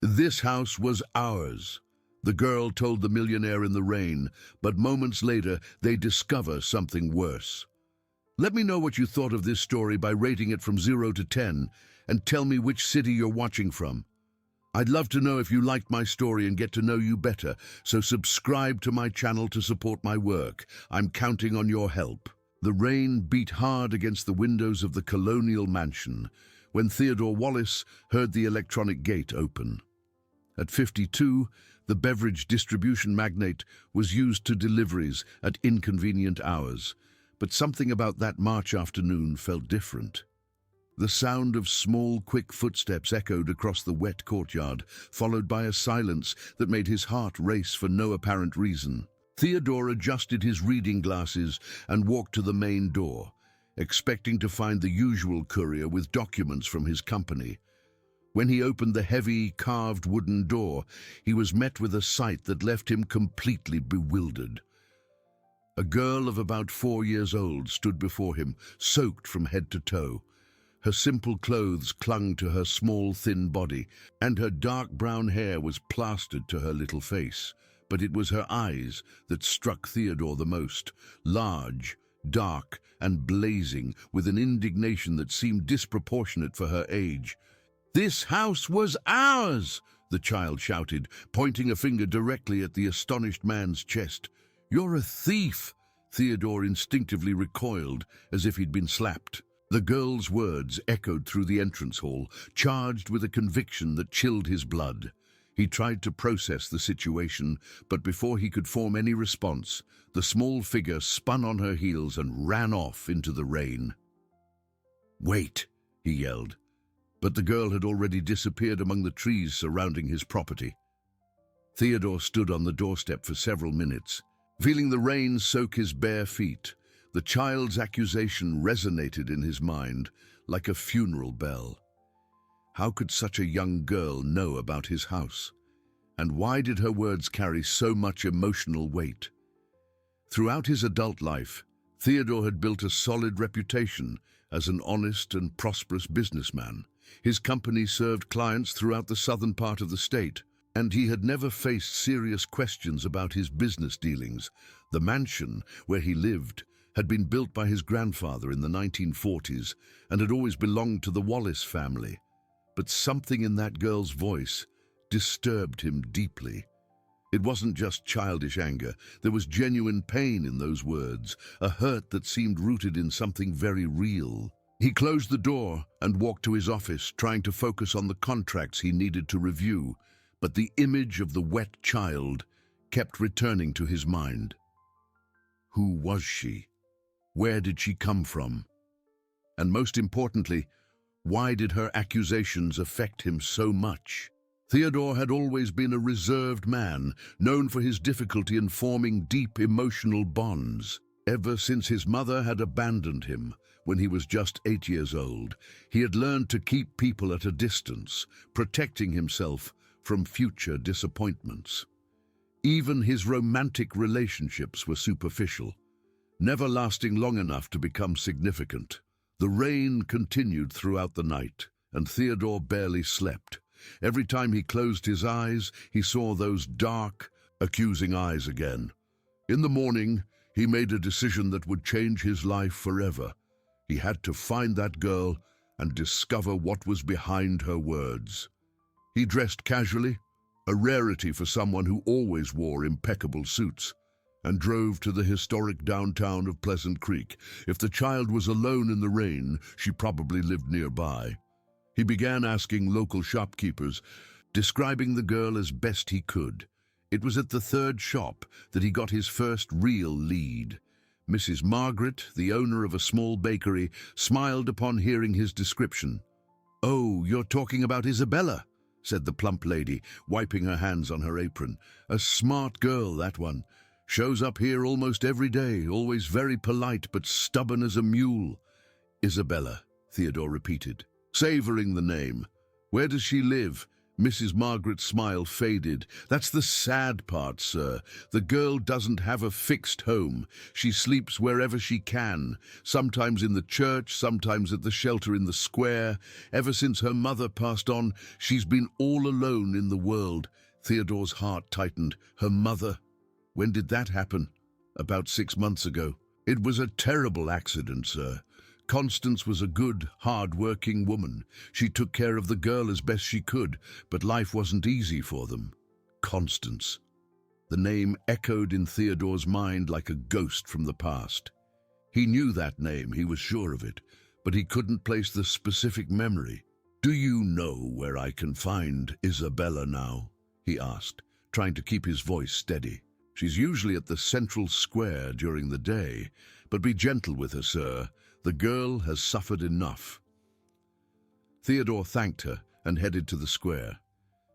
This house was ours, the girl told the millionaire in the rain, but moments later they discover something worse. Let me know what you thought of this story by rating it from 0 to 10 and tell me which city you're watching from. I'd love to know if you liked my story and get to know you better, so subscribe to my channel to support my work. I'm counting on your help. The rain beat hard against the windows of the colonial mansion when Theodore Wallace heard the electronic gate open. At 52, the beverage distribution magnate was used to deliveries at inconvenient hours, but something about that March afternoon felt different. The sound of small, quick footsteps echoed across the wet courtyard, followed by a silence that made his heart race for no apparent reason. Theodore adjusted his reading glasses and walked to the main door, expecting to find the usual courier with documents from his company. When he opened the heavy, carved wooden door, he was met with a sight that left him completely bewildered. A girl of about 4 years old stood before him, soaked from head to toe. Her simple clothes clung to her small, thin body, and her dark brown hair was plastered to her little face. But it was her eyes that struck Theodore the most, large, dark, and blazing with an indignation that seemed disproportionate for her age. "This house was ours!" the child shouted, pointing a finger directly at the astonished man's chest. "You're a thief!" Theodore instinctively recoiled, as if he'd been slapped. The girl's words echoed through the entrance hall, charged with a conviction that chilled his blood. He tried to process the situation, but before he could form any response, the small figure spun on her heels and ran off into the rain. "Wait!" he yelled, but the girl had already disappeared among the trees surrounding his property. Theodore stood on the doorstep for several minutes, feeling the rain soak his bare feet. The child's accusation resonated in his mind like a funeral bell. How could such a young girl know about his house? And why did her words carry so much emotional weight? Throughout his adult life, Theodore had built a solid reputation as an honest and prosperous businessman. His company served clients throughout the southern part of the state, and he had never faced serious questions about his business dealings. The mansion where he lived had been built by his grandfather in the 1940s and had always belonged to the Wallace family. But something in that girl's voice disturbed him deeply. It wasn't just childish anger. There was genuine pain in those words, a hurt that seemed rooted in something very real. He closed the door and walked to his office, trying to focus on the contracts he needed to review, but the image of the wet child kept returning to his mind. Who was she? Where did she come from? And most importantly, why did her accusations affect him so much? Theodore had always been a reserved man, known for his difficulty in forming deep emotional bonds. Ever since his mother had abandoned him when he was just 8 years old, he had learned to keep people at a distance, protecting himself from future disappointments. Even his romantic relationships were superficial, never lasting long enough to become significant. The rain continued throughout the night, and Theodore barely slept. Every time he closed his eyes, he saw those dark, accusing eyes again. In the morning, he made a decision that would change his life forever. He had to find that girl and discover what was behind her words. He dressed casually, a rarity for someone who always wore impeccable suits, and drove to the historic downtown of Pleasant Creek. If the child was alone in the rain, she probably lived nearby. He began asking local shopkeepers, describing the girl as best he could. It was at the third shop that he got his first real lead. Mrs. Margaret, the owner of a small bakery, smiled upon hearing his description. "Oh, you're talking about Isabella," said the plump lady, wiping her hands on her apron. "A smart girl, that one. Shows up here almost every day, always very polite but stubborn as a mule." "Isabella," Theodore repeated, savoring the name. "Where does she live? Mrs. Margaret's smile faded. "That's the sad part, sir. The girl doesn't have a fixed home. She sleeps wherever she can, sometimes in the church, sometimes at the shelter in the square. Ever since her mother passed on, she's been all alone in the world." Theodore's heart tightened. Her mother? When did that happen? About 6 months ago. "It was a terrible accident, sir. Constance was a good, hard-working woman. She took care of the girl as best she could, but life wasn't easy for them." Constance. The name echoed in Theodore's mind like a ghost from the past. He knew that name, he was sure of it, but he couldn't place the specific memory. "Do you know where I can find Isabella now?" he asked, trying to keep his voice steady. "She's usually at the central square during the day, but be gentle with her, sir. The girl has suffered enough." Theodore thanked her and headed to the square.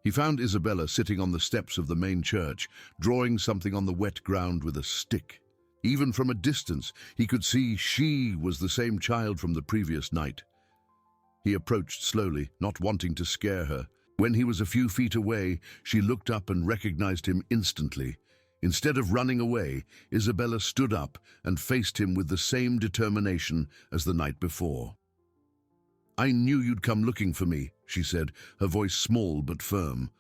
He found Isabella sitting on the steps of the main church, drawing something on the wet ground with a stick. Even from a distance, he could see she was the same child from the previous night. He approached slowly, not wanting to scare her. When he was a few feet away, she looked up and recognized him instantly. Instead of running away, Isabella stood up and faced him with the same determination as the night before. "I knew you'd come looking for me," she said, her voice small but firm.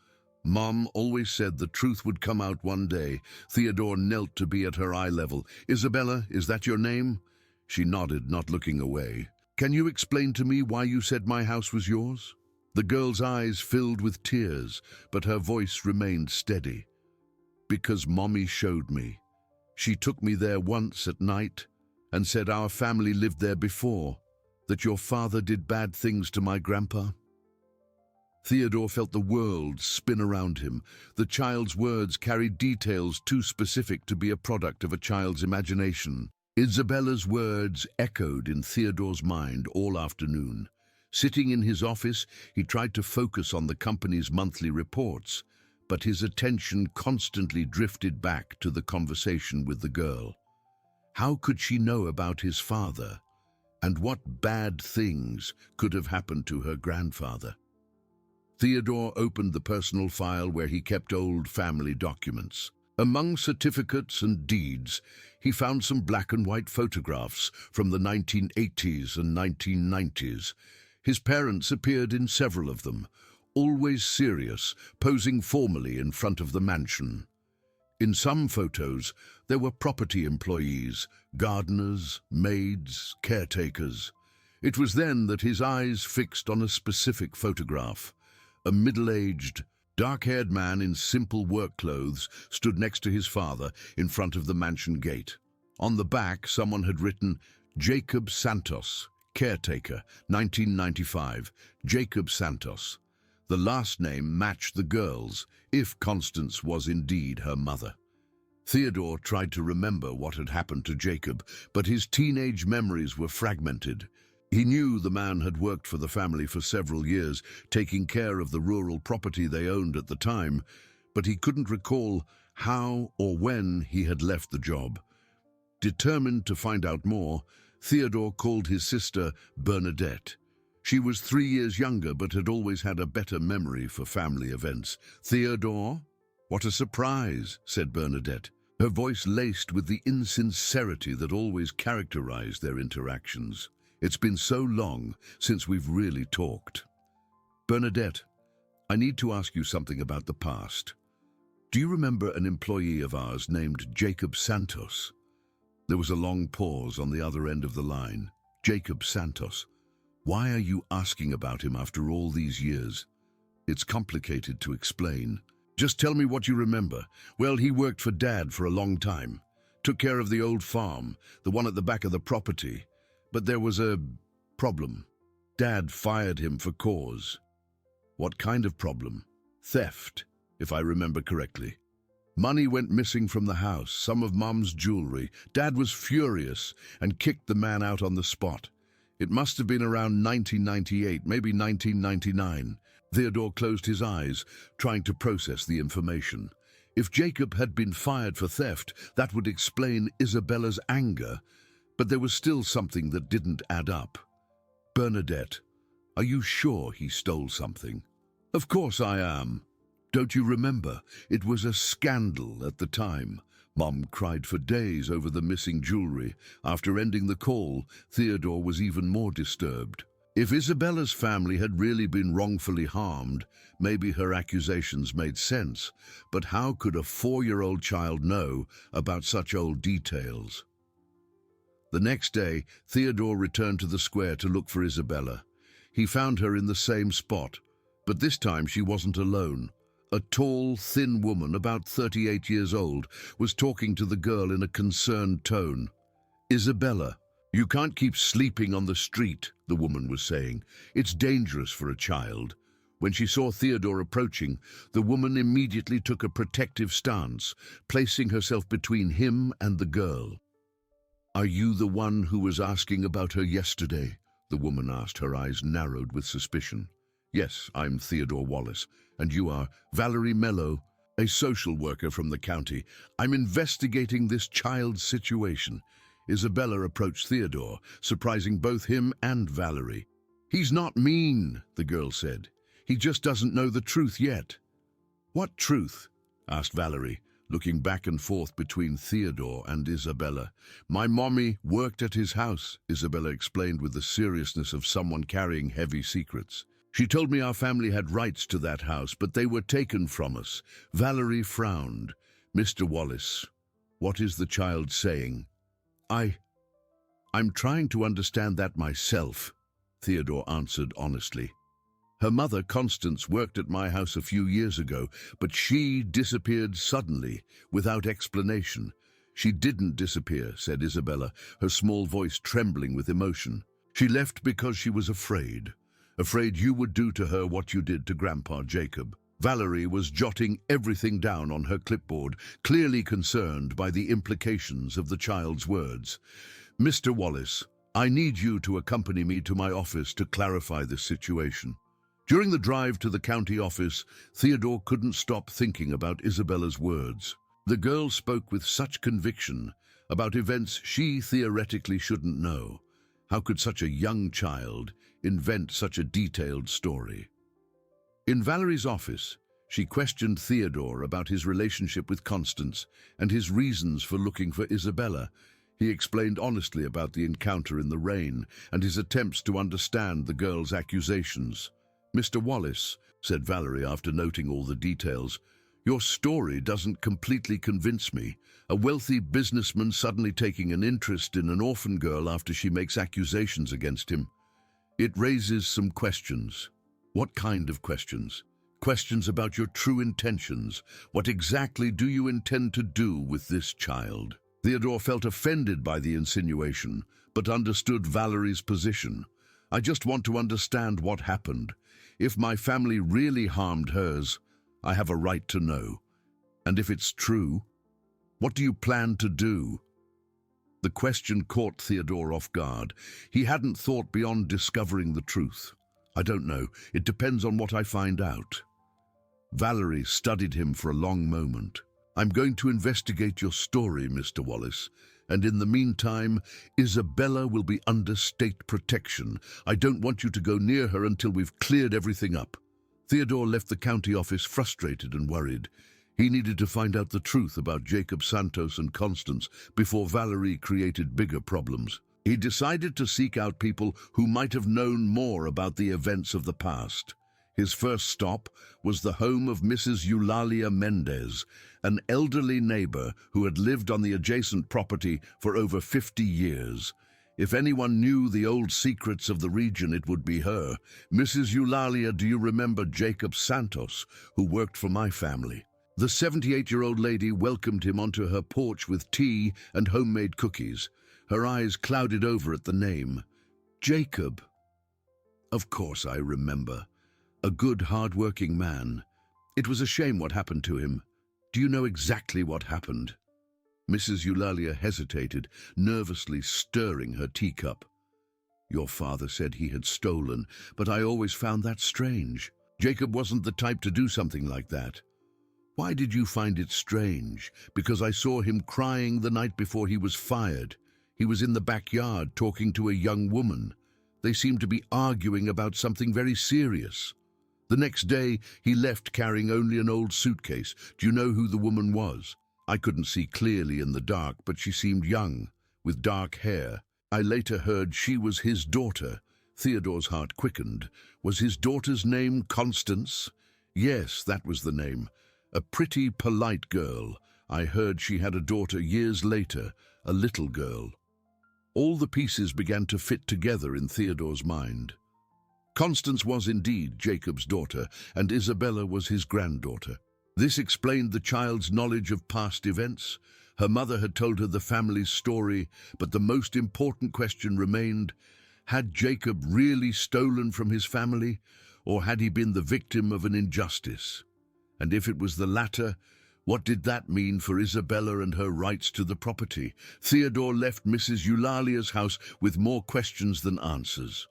"Mom always said the truth would come out one day." Theodore knelt to be at her eye level. "Isabella, is that your name?" She nodded, not looking away. "Can you explain to me why you said my house was yours?" The girl's eyes filled with tears, but her voice remained steady. "Because Mommy showed me. She took me there once at night and said our family lived there before, that your father did bad things to my grandpa." Theodore felt the world spin around him. The child's words carried details too specific to be a product of a child's imagination. Isabella's words echoed in Theodore's mind all afternoon. Sitting in his office, he tried to focus on the company's monthly reports, but his attention constantly drifted back to the conversation with the girl. How could she know about his father? And what bad things could have happened to her grandfather? Theodore opened the personal file where he kept old family documents. Among certificates and deeds, he found some black and white photographs from the 1980s and 1990s. His parents appeared in several of them, always serious, posing formally in front of the mansion. In some photos, there were property employees, gardeners, maids, caretakers. It was then that his eyes fixed on a specific photograph. A middle-aged, dark-haired man in simple work clothes stood next to his father in front of the mansion gate. On the back, someone had written, "Jacob Santos, caretaker, 1995, Jacob Santos." The last name matched the girl's, if Constance was indeed her mother. Theodore tried to remember what had happened to Jacob, but his teenage memories were fragmented. He knew the man had worked for the family for several years, taking care of the rural property they owned at the time, but he couldn't recall how or when he had left the job. Determined to find out more, Theodore called his sister Bernadette. She was 3 years younger, but had always had a better memory for family events. "Theodore? What a surprise," said Bernadette, her voice laced with the insincerity that always characterized their interactions. "It's been so long since we've really talked." "Bernadette, I need to ask you something about the past. Do you remember an employee of ours named Jacob Santos?" There was a long pause on the other end of the line. "Jacob Santos. Why are you asking about him after all these years?" "It's complicated to explain. Just tell me what you remember." "Well, he worked for Dad for a long time. Took care of the old farm, the one at the back of the property. But there was a problem. Dad fired him for cause." "What kind of problem?" "Theft, if I remember correctly. Money went missing from the house, some of Mom's jewelry. Dad was furious and kicked the man out on the spot. It must have been around 1998, maybe 1999. Theodore closed his eyes, trying to process the information. If Jacob had been fired for theft, that would explain Isabella's anger, but there was still something that didn't add up. "Bernadette, are you sure he stole something?" Of course I am. Don't you remember? It was a scandal at the time. Mom cried for days over the missing jewelry. After ending the call, Theodore was even more disturbed. If Isabella's family had really been wrongfully harmed, maybe her accusations made sense. But how could a 4-year-old child know about such old details? The next day, Theodore returned to the square to look for Isabella. He found her in the same spot, but this time she wasn't alone. A tall, thin woman, about 38 years old, was talking to the girl in a concerned tone. "Isabella, you can't keep sleeping on the street," the woman was saying. "It's dangerous for a child." When she saw Theodore approaching, the woman immediately took a protective stance, placing herself between him and the girl. "Are you the one who was asking about her yesterday?" the woman asked, her eyes narrowed with suspicion. "Yes, I'm Theodore Wallace. And you are?" "Valerie Mello, a social worker from the county. I'm investigating this child's situation." Isabella approached Theodore, surprising both him and Valerie. "He's not mean," the girl said. "He just doesn't know the truth yet." "What truth?" asked Valerie, looking back and forth between Theodore and Isabella. "My mommy worked at his house," Isabella explained with the seriousness of someone carrying heavy secrets. "She told me our family had rights to that house, but they were taken from us." Valerie frowned. "Mr. Wallace, what is the child saying?" I'm trying to understand that myself," Theodore answered honestly. "Her mother, Constance, worked at my house a few years ago, but she disappeared suddenly, without explanation." "She didn't disappear," said Isabella, her small voice trembling with emotion. "She left because she was afraid you would do to her what you did to Grandpa Jacob." Valerie was jotting everything down on her clipboard, clearly concerned by the implications of the child's words. "Mr. Wallace, I need you to accompany me to my office to clarify this situation." During the drive to the county office, Theodore couldn't stop thinking about Isabella's words. The girl spoke with such conviction about events she theoretically shouldn't know. How could such a young child invent such a detailed story? In Valerie's office, she questioned Theodore about his relationship with Constance and his reasons for looking for Isabella. He explained honestly about the encounter in the rain and his attempts to understand the girl's accusations. "Mr. Wallace," said Valerie after noting all the details, "your story doesn't completely convince me. A wealthy businessman suddenly taking an interest in an orphan girl after she makes accusations against him. It raises some questions." "What kind of questions?" "Questions about your true intentions. What exactly do you intend to do with this child?" Theodore felt offended by the insinuation, but understood Valerie's position. "I just want to understand what happened. If my family really harmed hers, I have a right to know. And if it's true, what do you plan to do?" The question caught Theodore off guard. He hadn't thought beyond discovering the truth. "I don't know. It depends on what I find out." Valerie studied him for a long moment. "I'm going to investigate your story, Mr. Wallace, and in the meantime, Isabella will be under state protection. I don't want you to go near her until we've cleared everything up." Theodore left the county office frustrated and worried. He needed to find out the truth about Jacob Santos and Constance before Valerie created bigger problems. He decided to seek out people who might have known more about the events of the past. His first stop was the home of Mrs. Eulalia Mendez, an elderly neighbor who had lived on the adjacent property for over 50 years. If anyone knew the old secrets of the region, it would be her. "Mrs. Eulalia, do you remember Jacob Santos, who worked for my family?" The 78-year-old lady welcomed him onto her porch with tea and homemade cookies. Her eyes clouded over at the name. "Jacob. Of course I remember. A good, hard-working man. It was a shame what happened to him. Do you know exactly what happened?" Mrs. Eulalia hesitated, nervously stirring her teacup. "Your father said he had stolen, but I always found that strange. Jacob wasn't the type to do something like that." "Why did you find it strange?" "Because I saw him crying the night before he was fired. He was in the backyard talking to a young woman. They seemed to be arguing about something very serious." The next day, he left carrying only an old suitcase. Do you know who the woman was? I couldn't see clearly in the dark, but she seemed young, with dark hair. I later heard she was his daughter. Theodore's heart quickened. Was his daughter's name Constance? Yes, that was the name. A pretty, polite girl. I heard she had a daughter years later, a little girl. All the pieces began to fit together in Theodore's mind. Constance was indeed Jacob's daughter, and Isabella was his granddaughter. This explained the child's knowledge of past events. Her mother had told her the family's story, but the most important question remained: had Jacob really stolen from his family, or had he been the victim of an injustice? And if it was the latter, what did that mean for Isabella and her rights to the property? Theodore left Mrs. Eulalia's house with more questions than answers.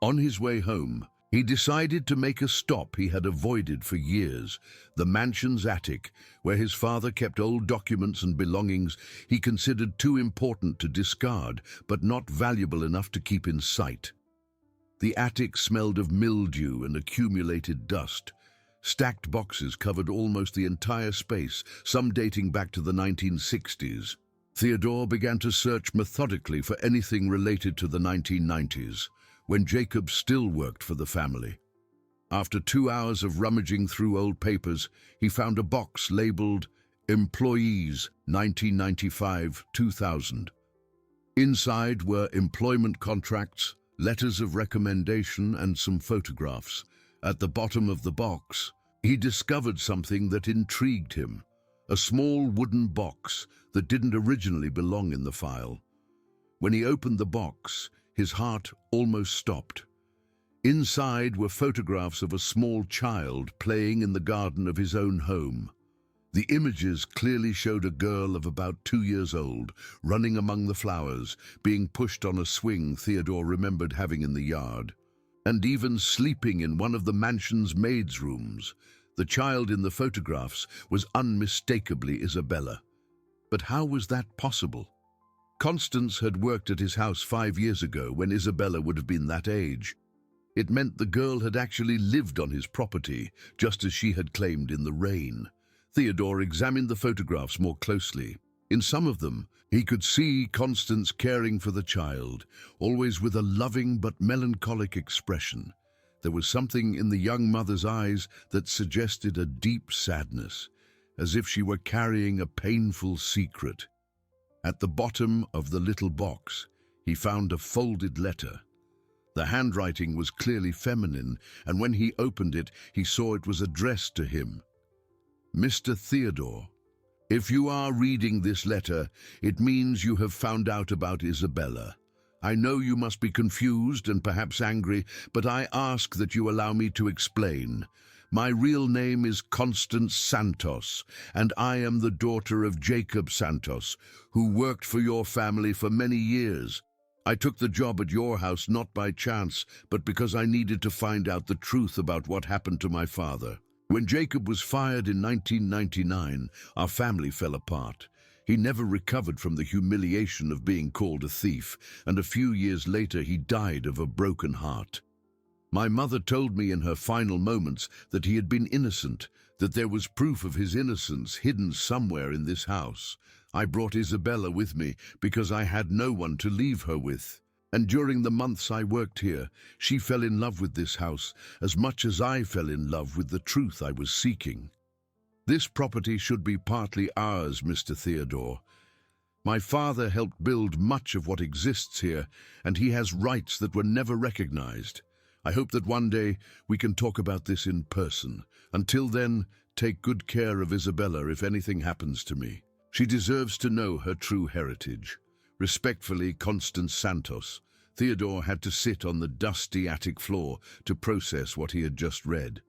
On his way home, he decided to make a stop he had avoided for years, the mansion's attic, where his father kept old documents and belongings he considered too important to discard, but not valuable enough to keep in sight. The attic smelled of mildew and accumulated dust. Stacked boxes covered almost the entire space, some dating back to the 1960s. Theodore began to search methodically for anything related to the 1990s, when Jacob still worked for the family. After 2 hours of rummaging through old papers, he found a box labeled Employees 1995-2000. Inside were employment contracts, letters of recommendation, and some photographs. At the bottom of the box, he discovered something that intrigued him: a small wooden box that didn't originally belong in the file. When he opened the box, his heart almost stopped. Inside were photographs of a small child playing in the garden of his own home. The images clearly showed a girl of about 2 years old, running among the flowers, being pushed on a swing Theodore remembered having in the yard, and even sleeping in one of the mansion's maids' rooms. The child in the photographs was unmistakably Isabella. But how was that possible? Constance had worked at his house 5 years ago when Isabella would have been that age. It meant the girl had actually lived on his property, just as she had claimed in the rain. Theodore examined the photographs more closely. In some of them, he could see Constance caring for the child, always with a loving but melancholic expression. There was something in the young mother's eyes that suggested a deep sadness, as if she were carrying a painful secret. At the bottom of the little box, he found a folded letter. The handwriting was clearly feminine, and when he opened it, he saw it was addressed to him. Mr. Theodore, if you are reading this letter, it means you have found out about Isabella. I know you must be confused and perhaps angry, but I ask that you allow me to explain. My real name is Constance Santos, and I am the daughter of Jacob Santos, who worked for your family for many years. I took the job at your house not by chance, but because I needed to find out the truth about what happened to my father. When Jacob was fired in 1999, our family fell apart. He never recovered from the humiliation of being called a thief, and a few years later he died of a broken heart. My mother told me in her final moments that he had been innocent, that there was proof of his innocence hidden somewhere in this house. I brought Isabella with me because I had no one to leave her with. And during the months I worked here, she fell in love with this house as much as I fell in love with the truth I was seeking. This property should be partly ours, Mr. Theodore. My father helped build much of what exists here, and he has rights that were never recognized. I hope that one day we can talk about this in person. Until then, take good care of Isabella if anything happens to me. She deserves to know her true heritage. Respectfully, Constance Santos. Theodore had to sit on the dusty attic floor to process what he had just read.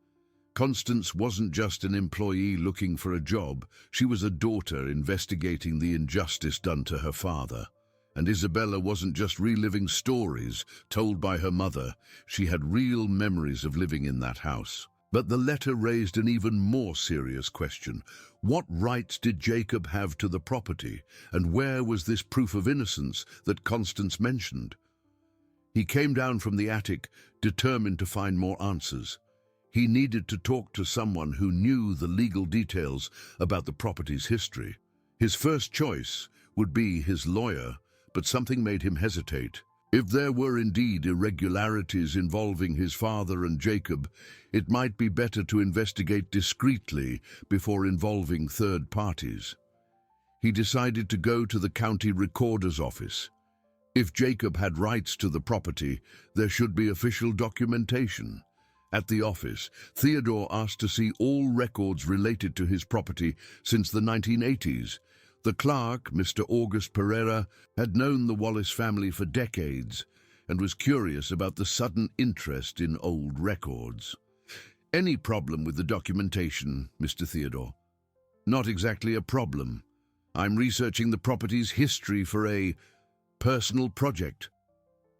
Constance wasn't just an employee looking for a job. She was a daughter investigating the injustice done to her father. And Isabella wasn't just reliving stories told by her mother. She had real memories of living in that house. But the letter raised an even more serious question. What rights did Jacob have to the property, and where was this proof of innocence that Constance mentioned? He came down from the attic, determined to find more answers. He needed to talk to someone who knew the legal details about the property's history. His first choice would be his lawyer, but something made him hesitate. If there were indeed irregularities involving his father and Jacob, it might be better to investigate discreetly before involving third parties. He decided to go to the county recorder's office. If Jacob had rights to the property, there should be official documentation. At the office, Theodore asked to see all records related to his property since the 1980s. The clerk, Mr. August Pereira, had known the Wallace family for decades and was curious about the sudden interest in old records. Any problem with the documentation, Mr. Theodore? Not exactly a problem. I'm researching the property's history for a personal project.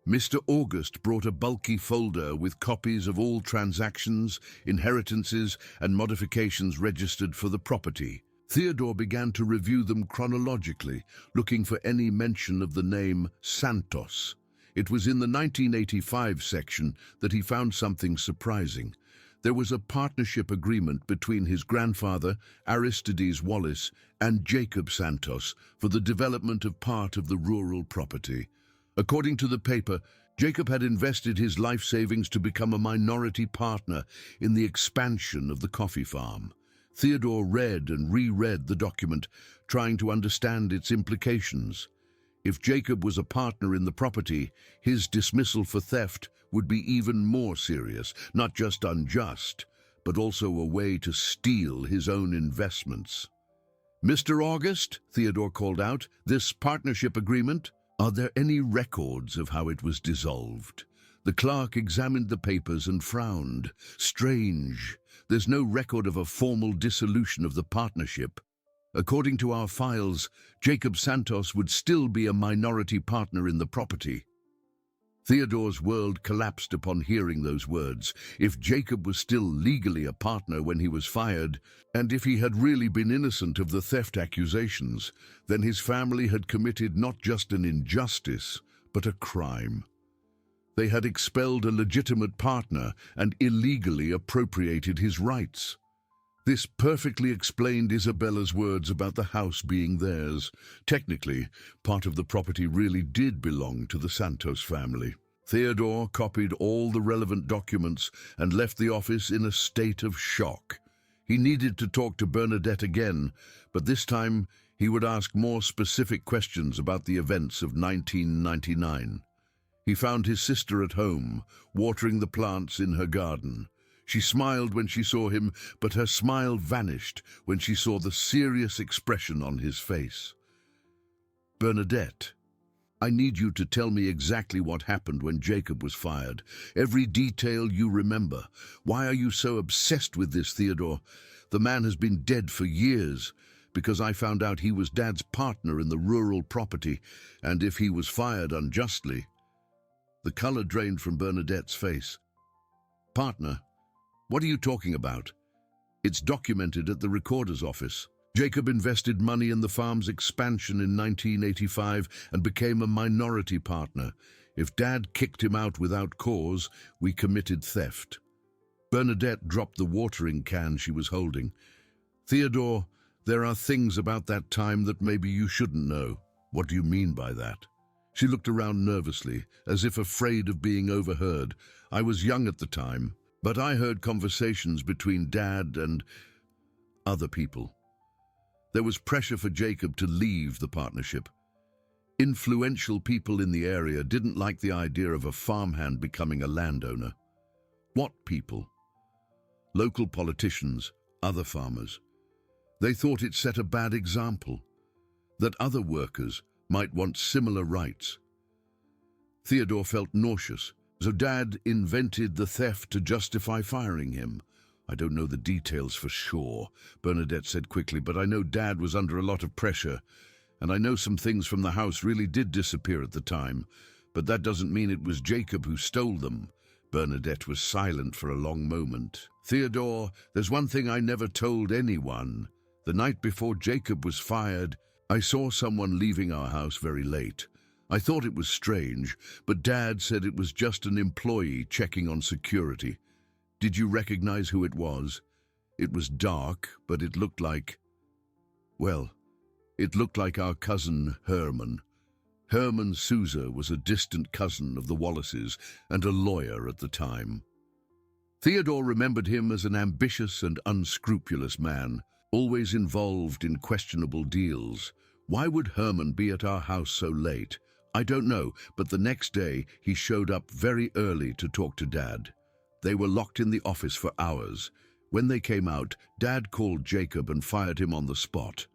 Mr. August brought a bulky folder with copies of all transactions, inheritances, and modifications registered for the property. Theodore began to review them chronologically, looking for any mention of the name Santos. It was in the 1985 section that he found something surprising. There was a partnership agreement between his grandfather, Aristides Wallace, and Jacob Santos for the development of part of the rural property. According to the paper, Jacob had invested his life savings to become a minority partner in the expansion of the coffee farm. Theodore read and reread the document, trying to understand its implications. If Jacob was a partner in the property, his dismissal for theft would be even more serious, not just unjust, but also a way to steal his own investments. "Mr. August," Theodore called out, "this partnership agreement, are there any records of how it was dissolved?" The clerk examined the papers and frowned. "Strange. There's no record of a formal dissolution of the partnership. According to our files, Jacob Santos would still be a minority partner in the property." Theodore's world collapsed upon hearing those words. If Jacob was still legally a partner when he was fired, and if he had really been innocent of the theft accusations, then his family had committed not just an injustice, but a crime. They had expelled a legitimate partner and illegally appropriated his rights. This perfectly explained Isabella's words about the house being theirs. Technically, part of the property really did belong to the Santos family. Theodore copied all the relevant documents and left the office in a state of shock. He needed to talk to Bernadette again, but this time he would ask more specific questions about the events of 1999. He found his sister at home, watering the plants in her garden. She smiled when she saw him, but her smile vanished when she saw the serious expression on his face. "Bernadette, I need you to tell me exactly what happened when Jacob was fired. Every detail you remember. Why are you so obsessed with this, Theodore? The man has been dead for years, because I found out he was Dad's partner in the rural property, and if he was fired unjustly..." The color drained from Bernadette's face. "Partner? What are you talking about? It's documented at the recorder's office. Jacob invested money in the farm's expansion in 1985 and became a minority partner. If Dad kicked him out without cause, we committed theft." Bernadette dropped the watering can she was holding. "Theodore, there are things about that time that maybe you shouldn't know." "What do you mean by that?" She looked around nervously, as if afraid of being overheard. "I was young at the time, but I heard conversations between Dad and other people. There was pressure for Jacob to leave the partnership. Influential people in the area didn't like the idea of a farmhand becoming a landowner." "What people?" "Local politicians, other farmers. They thought it set a bad example, that other workers might want similar rights." Theodore felt nauseous. "So Dad invented the theft to justify firing him?" "I don't know the details for sure," Bernadette said quickly, "but I know Dad was under a lot of pressure, and I know some things from the house really did disappear at the time, but that doesn't mean it was Jacob who stole them." Bernadette was silent for a long moment. "Theodore, there's one thing I never told anyone. The night before Jacob was fired, I saw someone leaving our house very late. I thought it was strange, but Dad said it was just an employee checking on security. Did you recognize who it was? It was dark, but it looked like, well, it looked like our cousin Herman. Herman Souza was a distant cousin of the Wallaces and a lawyer at the time. Theodore remembered him as an ambitious and unscrupulous man, always involved in questionable deals. Why would Herman be at our house so late? I don't know, but the next day he showed up very early to talk to Dad. They were locked in the office for hours. When they came out, Dad called Jacob and fired him on the spot.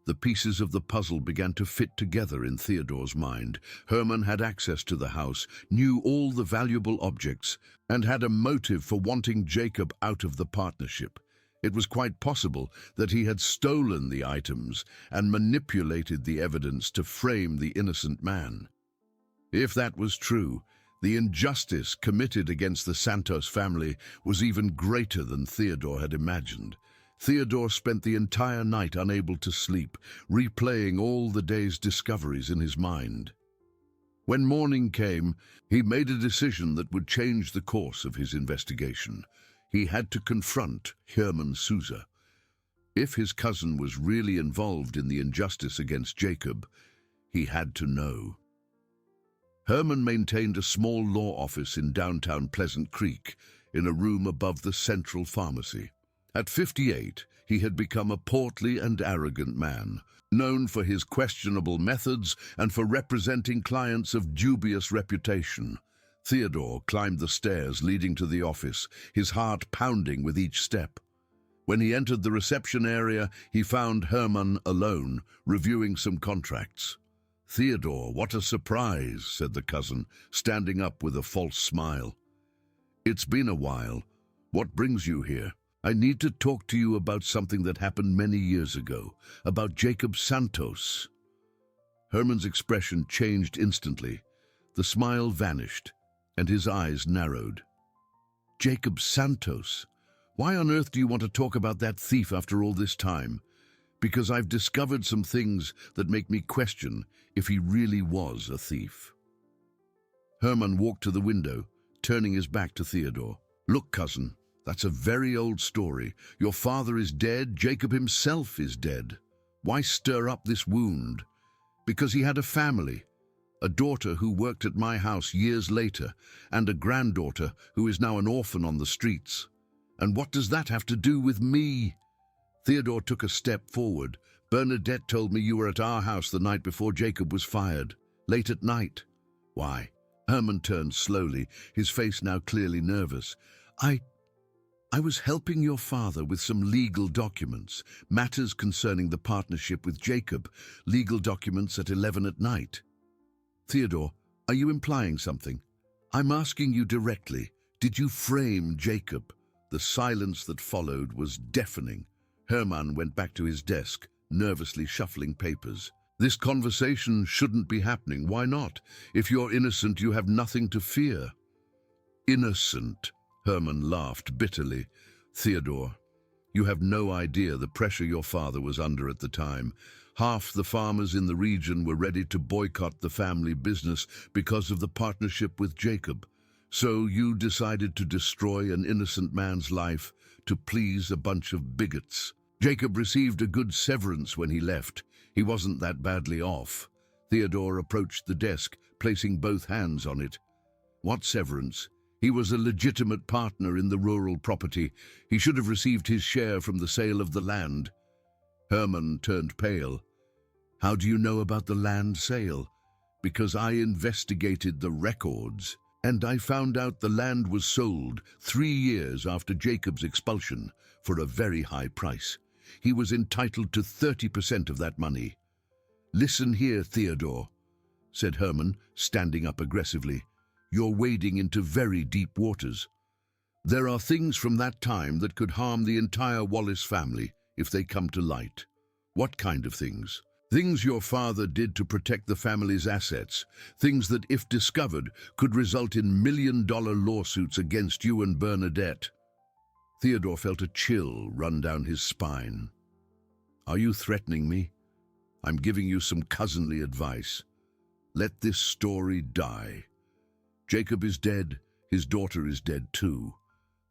The pieces of the puzzle began to fit together in Theodore's mind. Herman had access to the house, knew all the valuable objects, and had a motive for wanting Jacob out of the partnership. It was quite possible that he had stolen the items and manipulated the evidence to frame the innocent man. If that was true, the injustice committed against the Santos family was even greater than Theodore had imagined. Theodore spent the entire night unable to sleep, replaying all the day's discoveries in his mind. When morning came, he made a decision that would change the course of his investigation. He had to confront Herman Souza. If his cousin was really involved in the injustice against Jacob, he had to know. Herman maintained a small law office in downtown Pleasant Creek, in a room above the central pharmacy. At 58, he had become a portly and arrogant man, known for his questionable methods and for representing clients of dubious reputation. Theodore climbed the stairs leading to the office, his heart pounding with each step. When he entered the reception area, he found Herman alone, reviewing some contracts. "Theodore, what a surprise," said the cousin, standing up with a false smile. "It's been a while. What brings you here?" "I need to talk to you about something that happened many years ago, about Jacob Santos." Herman's expression changed instantly. The smile vanished, and his eyes narrowed. "Jacob Santos? Why on earth do you want to talk about that thief after all this time?" "Because I've discovered some things that make me question if he really was a thief." Herman walked to the window, turning his back to Theodore. "Look, cousin, that's a very old story. Your father is dead, Jacob himself is dead. Why stir up this wound? Because he had a family, a daughter who worked at my house years later, and a granddaughter who is now an orphan on the streets. And what does that have to do with me?" Theodore took a step forward. "Bernadette told me you were at our house the night before Jacob was fired, late at night." "Why?" Herman turned slowly, his face now clearly nervous. I was helping your father with some legal documents, matters concerning the partnership with Jacob, legal documents at 11 at night." "Theodore, are you implying something?" "I'm asking you directly. Did you frame Jacob?" The silence that followed was deafening. Herman went back to his desk, nervously shuffling papers. "This conversation shouldn't be happening. Why not? If you're innocent, you have nothing to fear." "Innocent?" Herman laughed bitterly. "Theodore, you have no idea the pressure your father was under at the time. Half the farmers in the region were ready to boycott the family business because of the partnership with Jacob. So you decided to destroy an innocent man's life to please a bunch of bigots. Jacob received a good severance when he left. He wasn't that badly off." Theodore approached the desk, placing both hands on it. "What severance? He was a legitimate partner in the rural property. He should have received his share from the sale of the land." Herman turned pale. "How do you know about the land sale?" "Because I investigated the records, and I found out the land was sold 3 years after Jacob's expulsion for a very high price. He was entitled to 30% of that money." "Listen here, Theodore," said Herman, standing up aggressively. "You're wading into very deep waters. There are things from that time that could harm the entire Wallace family if they come to light." "What kind of things?" "Things your father did to protect the family's assets. Things that, if discovered, could result in million-dollar lawsuits against you and Bernadette." Theodore felt a chill run down his spine. "Are you threatening me? I'm giving you some cousinly advice. Let this story die. Jacob is dead, his daughter is dead too.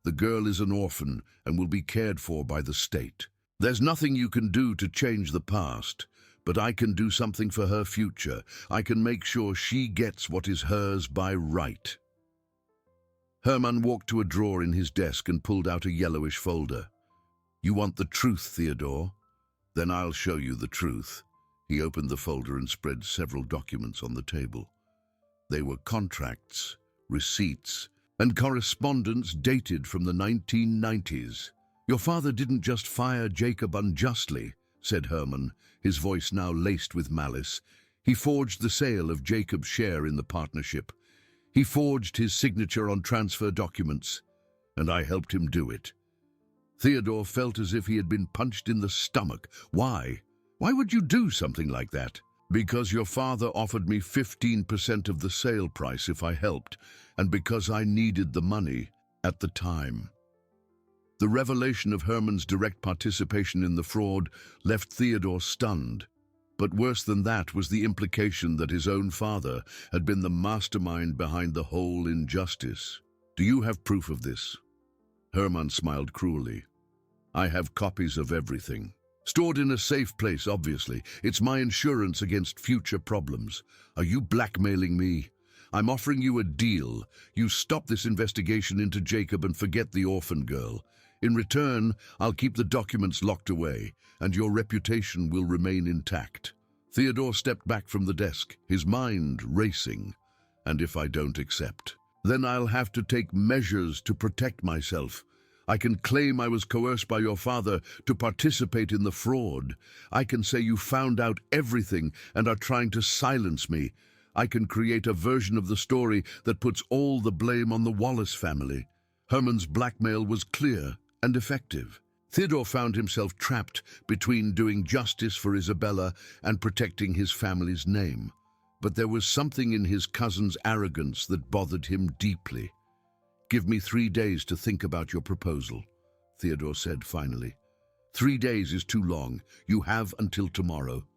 The girl is an orphan and will be cared for by the state. There's nothing you can do to change the past, but I can do something for her future. I can make sure she gets what is hers by right." Herman walked to a drawer in his desk and pulled out a yellowish folder. "You want the truth, Theodore? Then I'll show you the truth." He opened the folder and spread several documents on the table. They were contracts, receipts, and correspondence dated from the 1990s. "Your father didn't just fire Jacob unjustly," said Herman, his voice now laced with malice. "He forged the sale of Jacob's share in the partnership. He forged his signature on transfer documents, and I helped him do it." Theodore felt as if he had been punched in the stomach. "Why? Why would you do something like that?" "Because your father offered me 15% of the sale price if I helped, and because I needed the money at the time." The revelation of Herman's direct participation in the fraud left Theodore stunned. But worse than that was the implication that his own father had been the mastermind behind the whole injustice. "Do you have proof of this?" Herman smiled cruelly. "I have copies of everything. Stored in a safe place, obviously. It's my insurance against future problems. Are you blackmailing me? I'm offering you a deal. You stop this investigation into Jacob and forget the orphan girl. In return, I'll keep the documents locked away, and your reputation will remain intact." Theodore stepped back from the desk, his mind racing. "And if I don't accept? Then I'll have to take measures to protect myself. I can claim I was coerced by your father to participate in the fraud. I can say you found out everything and are trying to silence me. I can create a version of the story that puts all the blame on the Wallace family." Herman's blackmail was clear and effective. Theodore found himself trapped between doing justice for Isabella and protecting his family's name. But there was something in his cousin's arrogance that bothered him deeply. "Give me 3 days to think about your proposal," Theodore said finally. 3 days is too long. You have until tomorrow."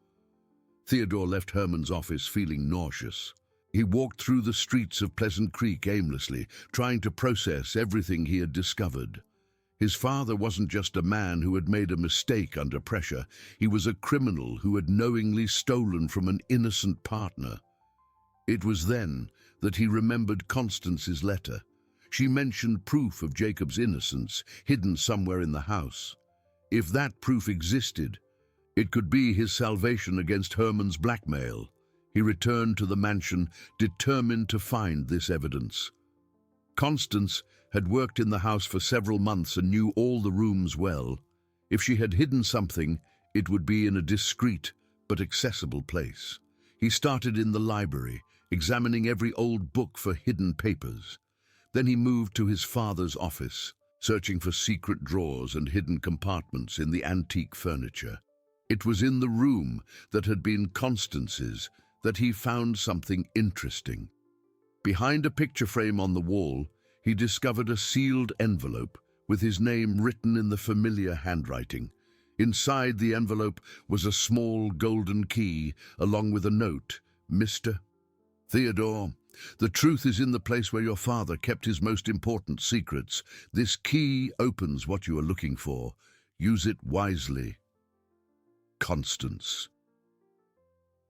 Theodore left Herman's office feeling nauseous. He walked through the streets of Pleasant Creek aimlessly, trying to process everything he had discovered. His father wasn't just a man who had made a mistake under pressure. He was a criminal who had knowingly stolen from an innocent partner. It was then that he remembered Constance's letter. She mentioned proof of Jacob's innocence hidden somewhere in the house. If that proof existed, it could be his salvation against Herman's blackmail. He returned to the mansion, determined to find this evidence. Constance had worked in the house for several months and knew all the rooms well. If she had hidden something, it would be in a discreet but accessible place. He started in the library, examining every old book for hidden papers. Then he moved to his father's office, searching for secret drawers and hidden compartments in the antique furniture. It was in the room that had been Constance's that he found something interesting. Behind a picture frame on the wall, he discovered a sealed envelope with his name written in the familiar handwriting. Inside the envelope was a small golden key, along with a note, "Mr. Theodore, the truth is in the place where your father kept his most important secrets. This key opens what you are looking for. Use it wisely. Constance."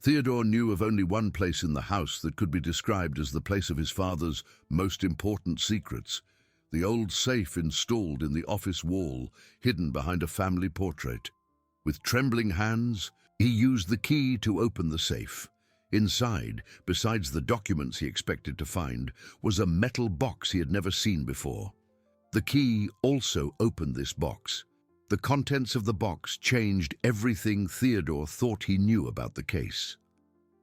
Theodore knew of only one place in the house that could be described as the place of his father's most important secrets: the old safe installed in the office wall, hidden behind a family portrait. With trembling hands, he used the key to open the safe. Inside, besides the documents he expected to find, was a metal box he had never seen before. The key also opened this box. The contents of the box changed everything Theodore thought he knew about the case.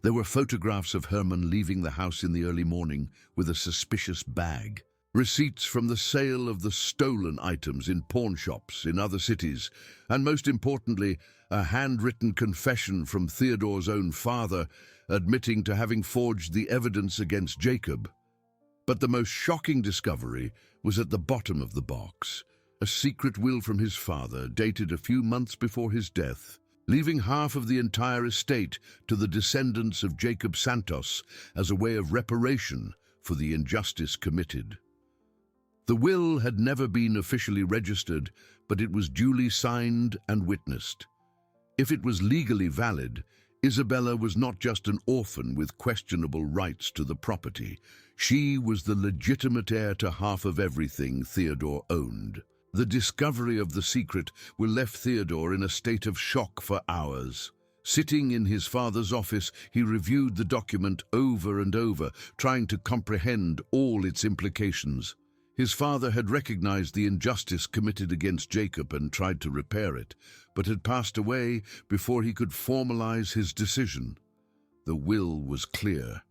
There were photographs of Herman leaving the house in the early morning with a suspicious bag, receipts from the sale of the stolen items in pawn shops in other cities, and most importantly, a handwritten confession from Theodore's own father admitting to having forged the evidence against Jacob. But the most shocking discovery was at the bottom of the box: a secret will from his father dated a few months before his death, leaving half of the entire estate to the descendants of Jacob Santos as a way of reparation for the injustice committed. The will had never been officially registered, but it was duly signed and witnessed. If it was legally valid, Isabella was not just an orphan with questionable rights to the property. She was the legitimate heir to half of everything Theodore owned. The discovery of the secret left Theodore in a state of shock for hours. Sitting in his father's office, he reviewed the document over and over, trying to comprehend all its implications. His father had recognized the injustice committed against Jacob and tried to repair it, but had passed away before he could formalize his decision. The will was clear.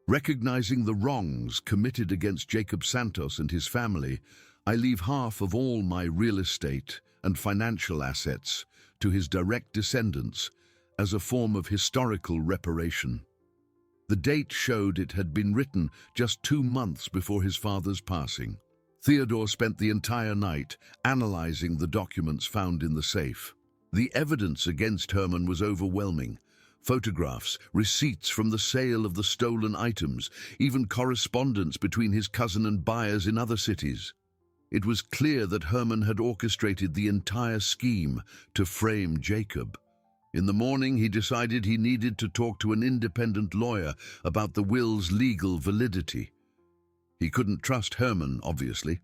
Recognizing the wrongs committed against Jacob Santos and his family, I leave half of all my real estate and financial assets to his direct descendants as a form of historical reparation. The date showed it had been written just 2 months before his father's passing. Theodore spent the entire night analyzing the documents found in the safe. The evidence against Herman was overwhelming. Photographs, receipts from the sale of the stolen items, even correspondence between his cousin and buyers in other cities. It was clear that Herman had orchestrated the entire scheme to frame Jacob. In the morning, he decided he needed to talk to an independent lawyer about the will's legal validity. He couldn't trust Herman, obviously,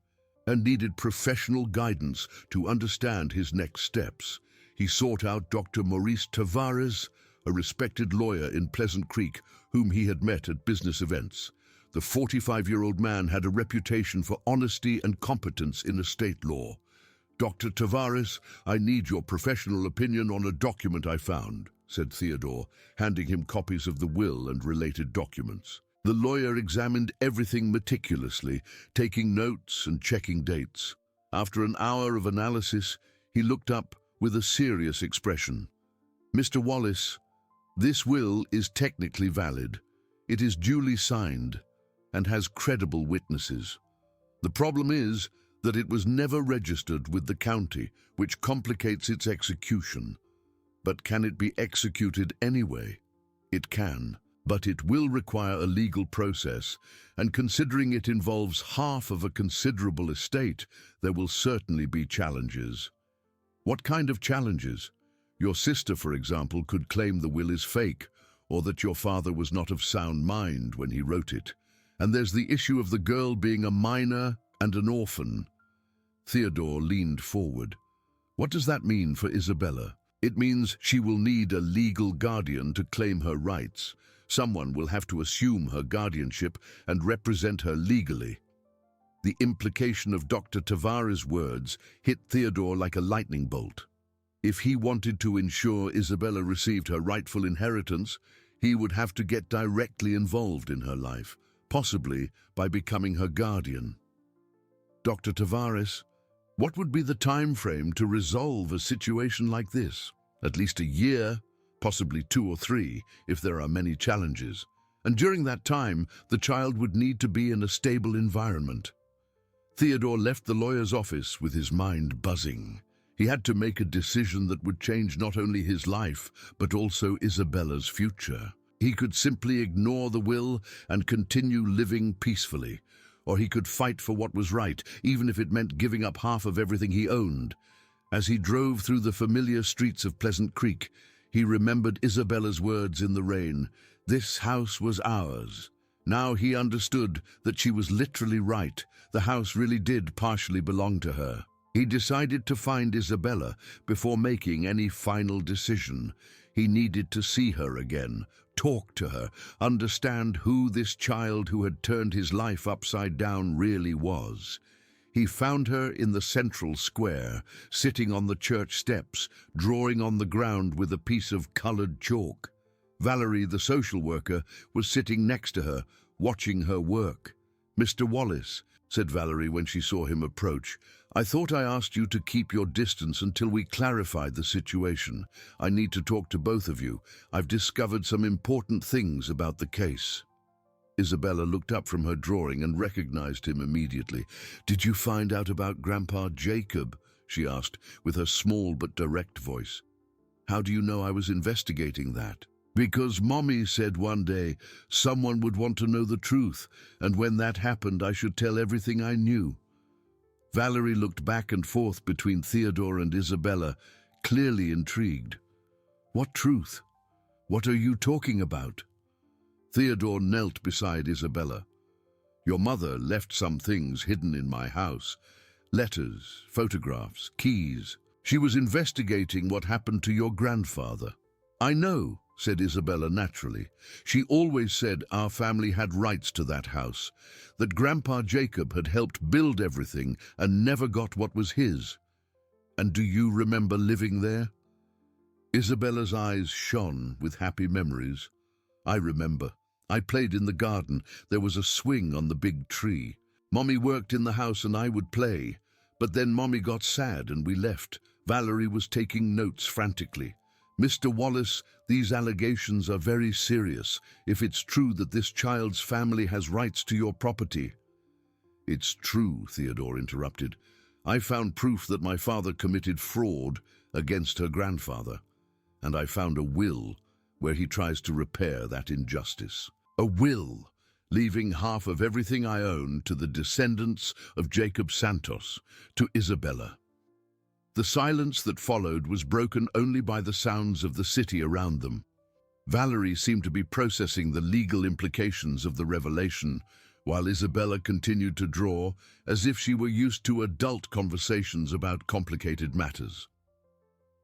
and needed professional guidance to understand his next steps. He sought out Dr. Maurice Tavares, a respected lawyer in Pleasant Creek, whom he had met at business events. The 45-year-old man had a reputation for honesty and competence in estate law. "Dr. Tavares, I need your professional opinion on a document I found," said Theodore, handing him copies of the will and related documents. The lawyer examined everything meticulously, taking notes and checking dates. After an hour of analysis, he looked up with a serious expression. "Mr. Wallace, this will is technically valid. It is duly signed and has credible witnesses. The problem is that it was never registered with the county, which complicates its execution. But can it be executed anyway? It can, but it will require a legal process, and considering it involves half of a considerable estate, there will certainly be challenges." "What kind of challenges?" "Your sister, for example, could claim the will is fake, or that your father was not of sound mind when he wrote it. And there's the issue of the girl being a minor and an orphan." Theodore leaned forward. "What does that mean for Isabella?" "It means she will need a legal guardian to claim her rights. Someone will have to assume her guardianship and represent her legally." The implication of Dr. Tavares' words hit Theodore like a lightning bolt. If he wanted to ensure Isabella received her rightful inheritance, he would have to get directly involved in her life, possibly by becoming her guardian. "Dr. Tavares, what would be the time frame to resolve a situation like this?" "At least a year, possibly 2 or 3, if there are many challenges. And during that time, the child would need to be in a stable environment." Theodore left the lawyer's office with his mind buzzing. He had to make a decision that would change not only his life, but also Isabella's future. He could simply ignore the will and continue living peacefully, or he could fight for what was right, even if it meant giving up half of everything he owned. As he drove through the familiar streets of Pleasant Creek, he remembered Isabella's words in the rain. This house was ours. Now he understood that she was literally right. The house really did partially belong to her. He decided to find Isabella before making any final decision. He needed to see her again, talk to her, understand who this child who had turned his life upside down really was. He found her in the central square, sitting on the church steps, drawing on the ground with a piece of colored chalk. Valerie, the social worker, was sitting next to her, watching her work. "Mr. Wallace," said Valerie when she saw him approach, "I thought I asked you to keep your distance until we clarified the situation. I need to talk to both of you. I've discovered some important things about the case." Isabella looked up from her drawing and recognized him immediately. "Did you find out about Grandpa Jacob?" she asked, with her small but direct voice. "How do you know I was investigating that?" "Because Mommy said one day someone would want to know the truth, and when that happened I should tell everything I knew. Valerie looked back and forth between Theodore and Isabella, clearly intrigued. What truth? What are you talking about? Theodore knelt beside Isabella. Your mother left some things hidden in my house. Letters, photographs, keys. She was investigating what happened to your grandfather. I know, said Isabella naturally. She always said our family had rights to that house, that Grandpa Jacob had helped build everything and never got what was his. And do you remember living there? Isabella's eyes shone with happy memories. I remember. I played in the garden. There was a swing on the big tree. Mommy worked in the house and I would play. But then Mommy got sad and we left. Valerie was taking notes frantically. Mr. Wallace, these allegations are very serious. If it's true that this child's family has rights to your property. It's true, Theodore interrupted. I found proof that my father committed fraud against her grandfather. And I found a will where he tries to repair that injustice. A will, leaving half of everything I own to the descendants of Jacob Santos, to Isabella. The silence that followed was broken only by the sounds of the city around them. Valerie seemed to be processing the legal implications of the revelation, while Isabella continued to draw as if she were used to adult conversations about complicated matters.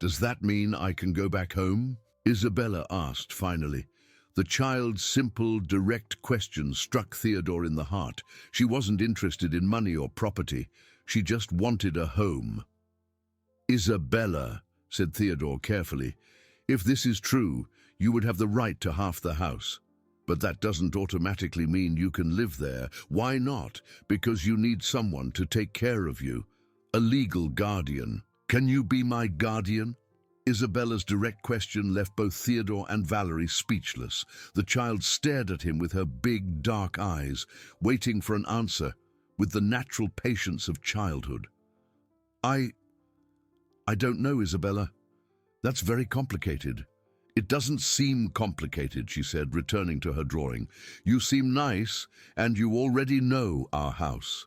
Does that mean I can go back home? Isabella asked finally. The child's simple, direct question struck Theodore in the heart. She wasn't interested in money or property. She just wanted a home. Isabella, said Theodore carefully, if this is true, you would have the right to half the house. But that doesn't automatically mean you can live there. Why not? Because you need someone to take care of you. A legal guardian. Can you be my guardian? Isabella's direct question left both Theodore and Valerie speechless. The child stared at him with her big, dark eyes, waiting for an answer with the natural patience of childhood. I don't know, Isabella. That's very complicated. It doesn't seem complicated, she said, returning to her drawing. You seem nice, and you already know our house.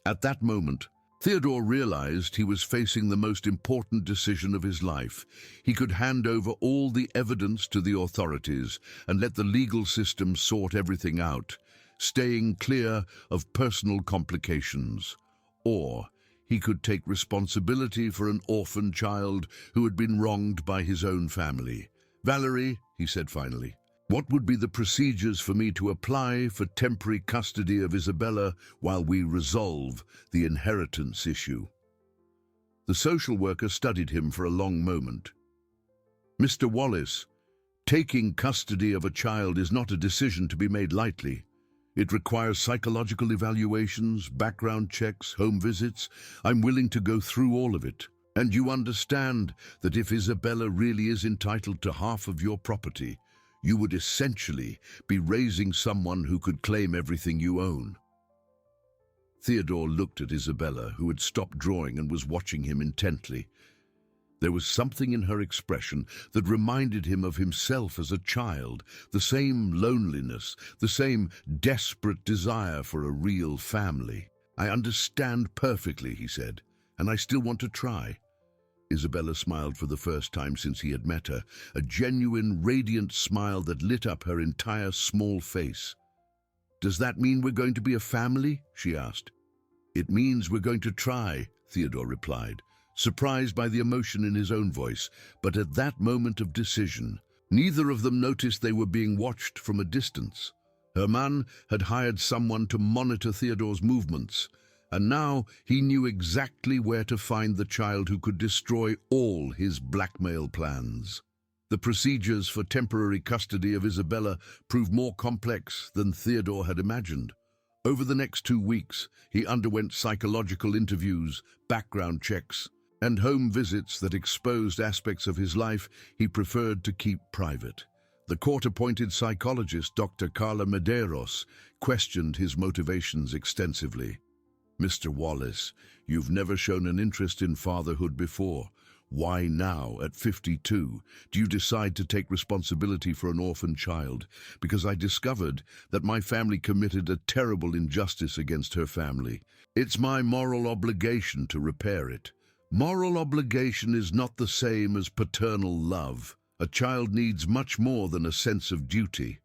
At that moment, Theodore realized he was facing the most important decision of his life. He could hand over all the evidence to the authorities and let the legal system sort everything out, staying clear of personal complications. Or he could take responsibility for an orphan child who had been wronged by his own family. Valerie, he said finally, what would be the procedures for me to apply for temporary custody of Isabella while we resolve the inheritance issue? The social worker studied him for a long moment. Mr. Wallace, taking custody of a child is not a decision to be made lightly. It requires psychological evaluations, background checks, home visits. I'm willing to go through all of it. And you understand that if Isabella really is entitled to half of your property, you would essentially be raising someone who could claim everything you own. Theodore looked at Isabella, who had stopped drawing and was watching him intently. There was something in her expression that reminded him of himself as a child, the same loneliness, the same desperate desire for a real family. I understand perfectly, he said, and I still want to try. Isabella smiled for the first time since he had met her, a genuine, radiant smile that lit up her entire small face. Does that mean we're going to be a family? She asked. It means we're going to try, Theodore replied, surprised by the emotion in his own voice. But at that moment of decision, neither of them noticed they were being watched from a distance. Herman had hired someone to monitor Theodore's movements, and now he knew exactly where to find the child who could destroy all his blackmail plans. The procedures for temporary custody of Isabella proved more complex than Theodore had imagined. Over the next 2 weeks, he underwent psychological interviews, background checks, and home visits that exposed aspects of his life he preferred to keep private. The court-appointed psychologist, Dr. Carla Medeiros, questioned his motivations extensively. Mr. Wallace, you've never shown an interest in fatherhood before. Why now, at 52, do you decide to take responsibility for an orphan child? Because I discovered that my family committed a terrible injustice against her family. It's my moral obligation to repair it. Moral obligation is not the same as paternal love. A child needs much more than a sense of duty.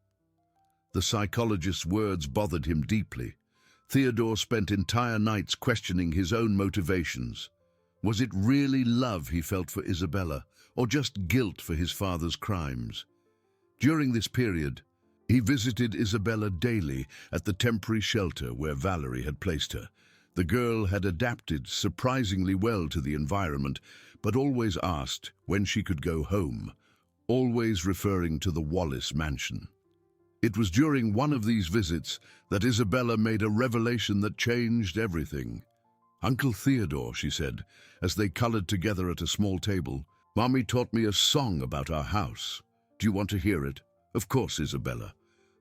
The psychologist's words bothered him deeply. Theodore spent entire nights questioning his own motivations. Was it really love he felt for Isabella, or just guilt for his father's crimes? During this period, he visited Isabella daily at the temporary shelter where Valerie had placed her. The girl had adapted surprisingly well to the environment, but always asked when she could go home, always referring to the Wallace mansion. It was during one of these visits that Isabella made a revelation that changed everything. "Uncle Theodore," she said, as they colored together at a small table, "Mommy taught me a song about our house. Do you want to hear it?" "Of course, Isabella."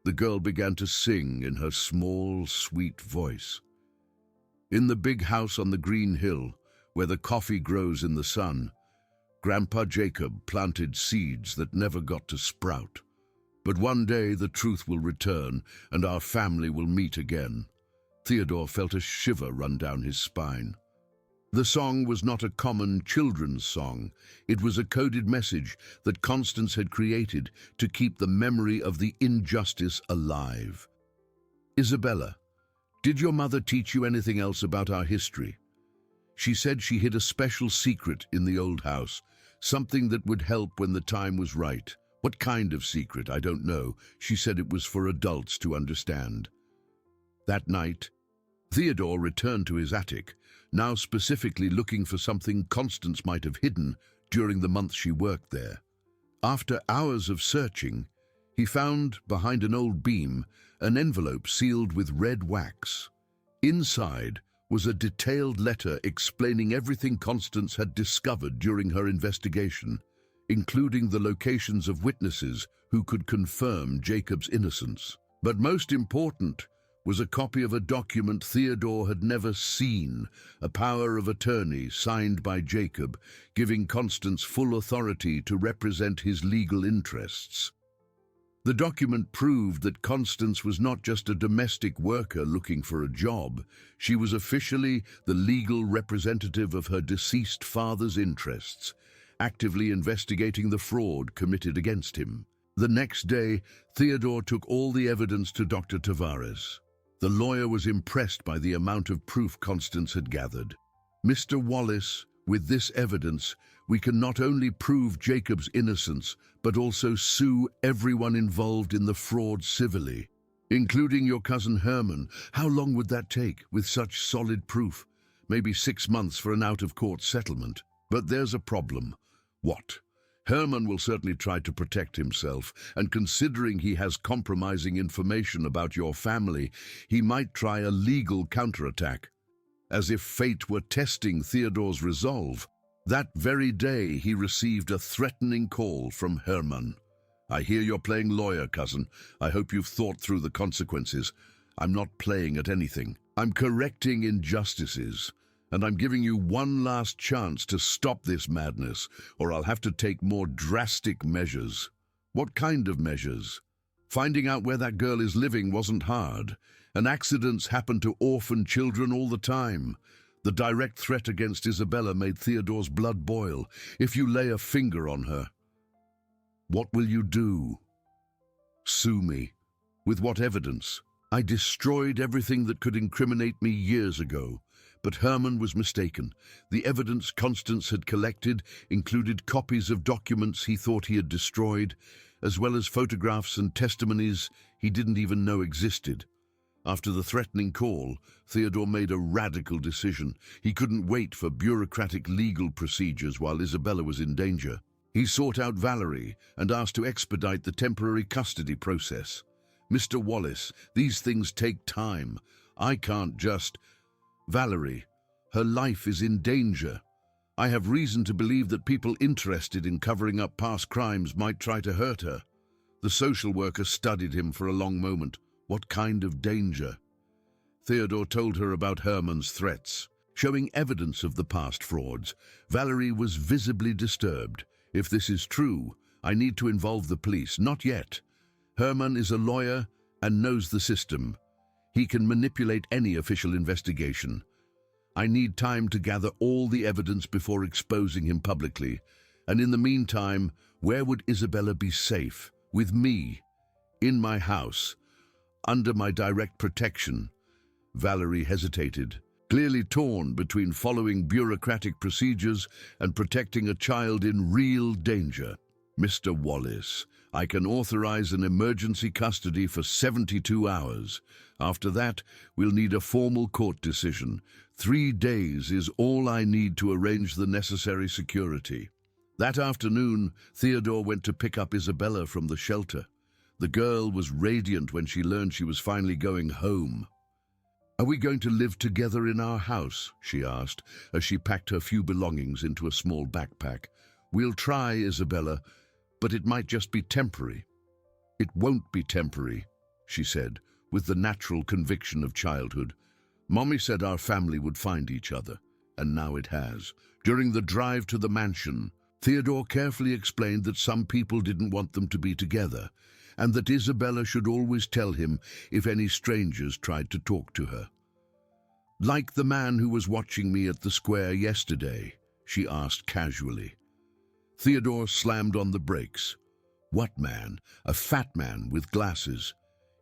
The girl began to sing in her small, sweet voice. In the big house on the green hill, where the coffee grows in the sun, Grandpa Jacob planted seeds that never got to sprout. But one day the truth will return and our family will meet again. Theodore felt a shiver run down his spine. The song was not a common children's song. It was a coded message that Constance had created to keep the memory of the injustice alive. "Isabella, did your mother teach you anything else about our history?" "She said she hid a special secret in the old house, something that would help when the time was right. What kind of secret, I don't know. She said it was for adults to understand." That night, Theodore returned to his attic, now specifically looking for something Constance might have hidden during the month she worked there. After hours of searching, he found, behind an old beam, an envelope sealed with red wax. Inside was a detailed letter explaining everything Constance had discovered during her investigation, including the locations of witnesses who could confirm Jacob's innocence. But most important was a copy of a document Theodore had never seen, a power of attorney signed by Jacob, giving Constance full authority to represent his legal interests. The document proved that Constance was not just a domestic worker looking for a job. She was officially the legal representative of her deceased father's interests, actively investigating the fraud committed against him. The next day, Theodore took all the evidence to Dr. Tavares. The lawyer was impressed by the amount of proof Constance had gathered. "Mr. Wallace, with this evidence, we can not only prove Jacob's innocence, but also sue everyone involved in the fraud civilly, including your cousin Herman. How long would that take, with such solid proof? Maybe 6 months for an out-of-court settlement. But there's a problem." "What?" "Herman will certainly try to protect himself, and considering he has compromising information about your family, he might try a legal counterattack." As if fate were testing Theodore's resolve, that very day he received a threatening call from Herman. "I hear you're playing lawyer, cousin. I hope you've thought through the consequences." "I'm not playing at anything. I'm correcting injustices. And I'm giving you one last chance to stop this madness, or I'll have to take more drastic measures." "What kind of measures?" "Finding out where that girl is living wasn't hard, and accidents happen to orphan children all the time." The direct threat against Isabella made Theodore's blood boil. "If you lay a finger on her." "What will you do?" "Sue me." "With what evidence?" "I destroyed everything that could incriminate me years ago." But Herman was mistaken. The evidence Constance had collected included copies of documents he thought he had destroyed, as well as photographs and testimonies he didn't even know existed. After the threatening call, Theodore made a radical decision. He couldn't wait for bureaucratic legal procedures while Isabella was in danger. He sought out Valerie and asked to expedite the temporary custody process. "Mr. Wallace, these things take time. I can't just—" "Valerie, her life is in danger. I have reason to believe that people interested in covering up past crimes might try to hurt her." The social worker studied him for a long moment. "What kind of danger?" Theodore told her about Herman's threats. showing evidence of the past frauds. Valerie was visibly disturbed. If this is true, I need to involve the police. Not yet. Herman is a lawyer and knows the system. He can manipulate any official investigation. I need time to gather all the evidence before exposing him publicly. And in the meantime, where would Isabella be safe? With me, in my house, under my direct protection. Valerie hesitated, clearly torn between following bureaucratic procedures and protecting a child in real danger. Mr. Wallace, I can authorize an emergency custody for 72 hours. After that, we'll need a formal court decision. 3 days is all I need to arrange the necessary security. That afternoon, Theodore went to pick up Isabella from the shelter. The girl was radiant when she learned she was finally going home. "Are we going to live together in our house?" she asked, as she packed her few belongings into a small backpack. "We'll try, Isabella, but it might just be temporary." "It won't be temporary," she said, with the natural conviction of childhood. "Mommy said our family would find each other, and now it has." During the drive to the mansion, Theodore carefully explained that some people didn't want them to be together, and that Isabella should always tell him if any strangers tried to talk to her. "Like the man who was watching me at the square yesterday?" she asked casually. Theodore slammed on the brakes. "What man?" "A fat man with glasses.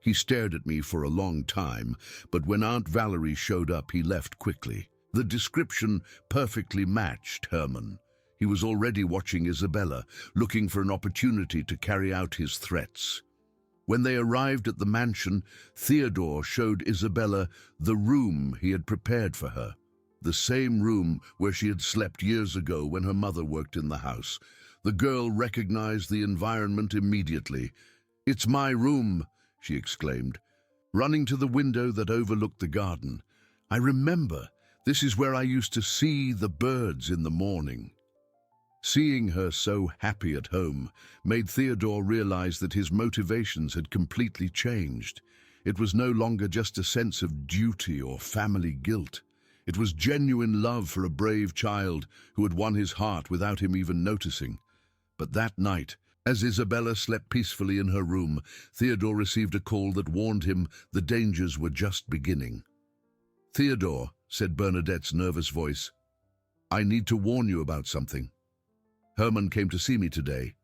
He stared at me for a long time, but when Aunt Valerie showed up, he left quickly." The description perfectly matched Herman. He was already watching Isabella, looking for an opportunity to carry out his threats. When they arrived at the mansion, Theodore showed Isabella the room he had prepared for her, the same room where she had slept years ago when her mother worked in the house. The girl recognized the environment immediately. "It's my room," she exclaimed, running to the window that overlooked the garden. "I remember, this is where I used to see the birds in the morning." Seeing her so happy at home made Theodore realize that his motivations had completely changed. It was no longer just a sense of duty or family guilt. It was genuine love for a brave child who had won his heart without him even noticing. But that night, as Isabella slept peacefully in her room, Theodore received a call that warned him the dangers were just beginning. "Theodore," said Bernadette's nervous voice, "I need to warn you about something. Herman came to see me today.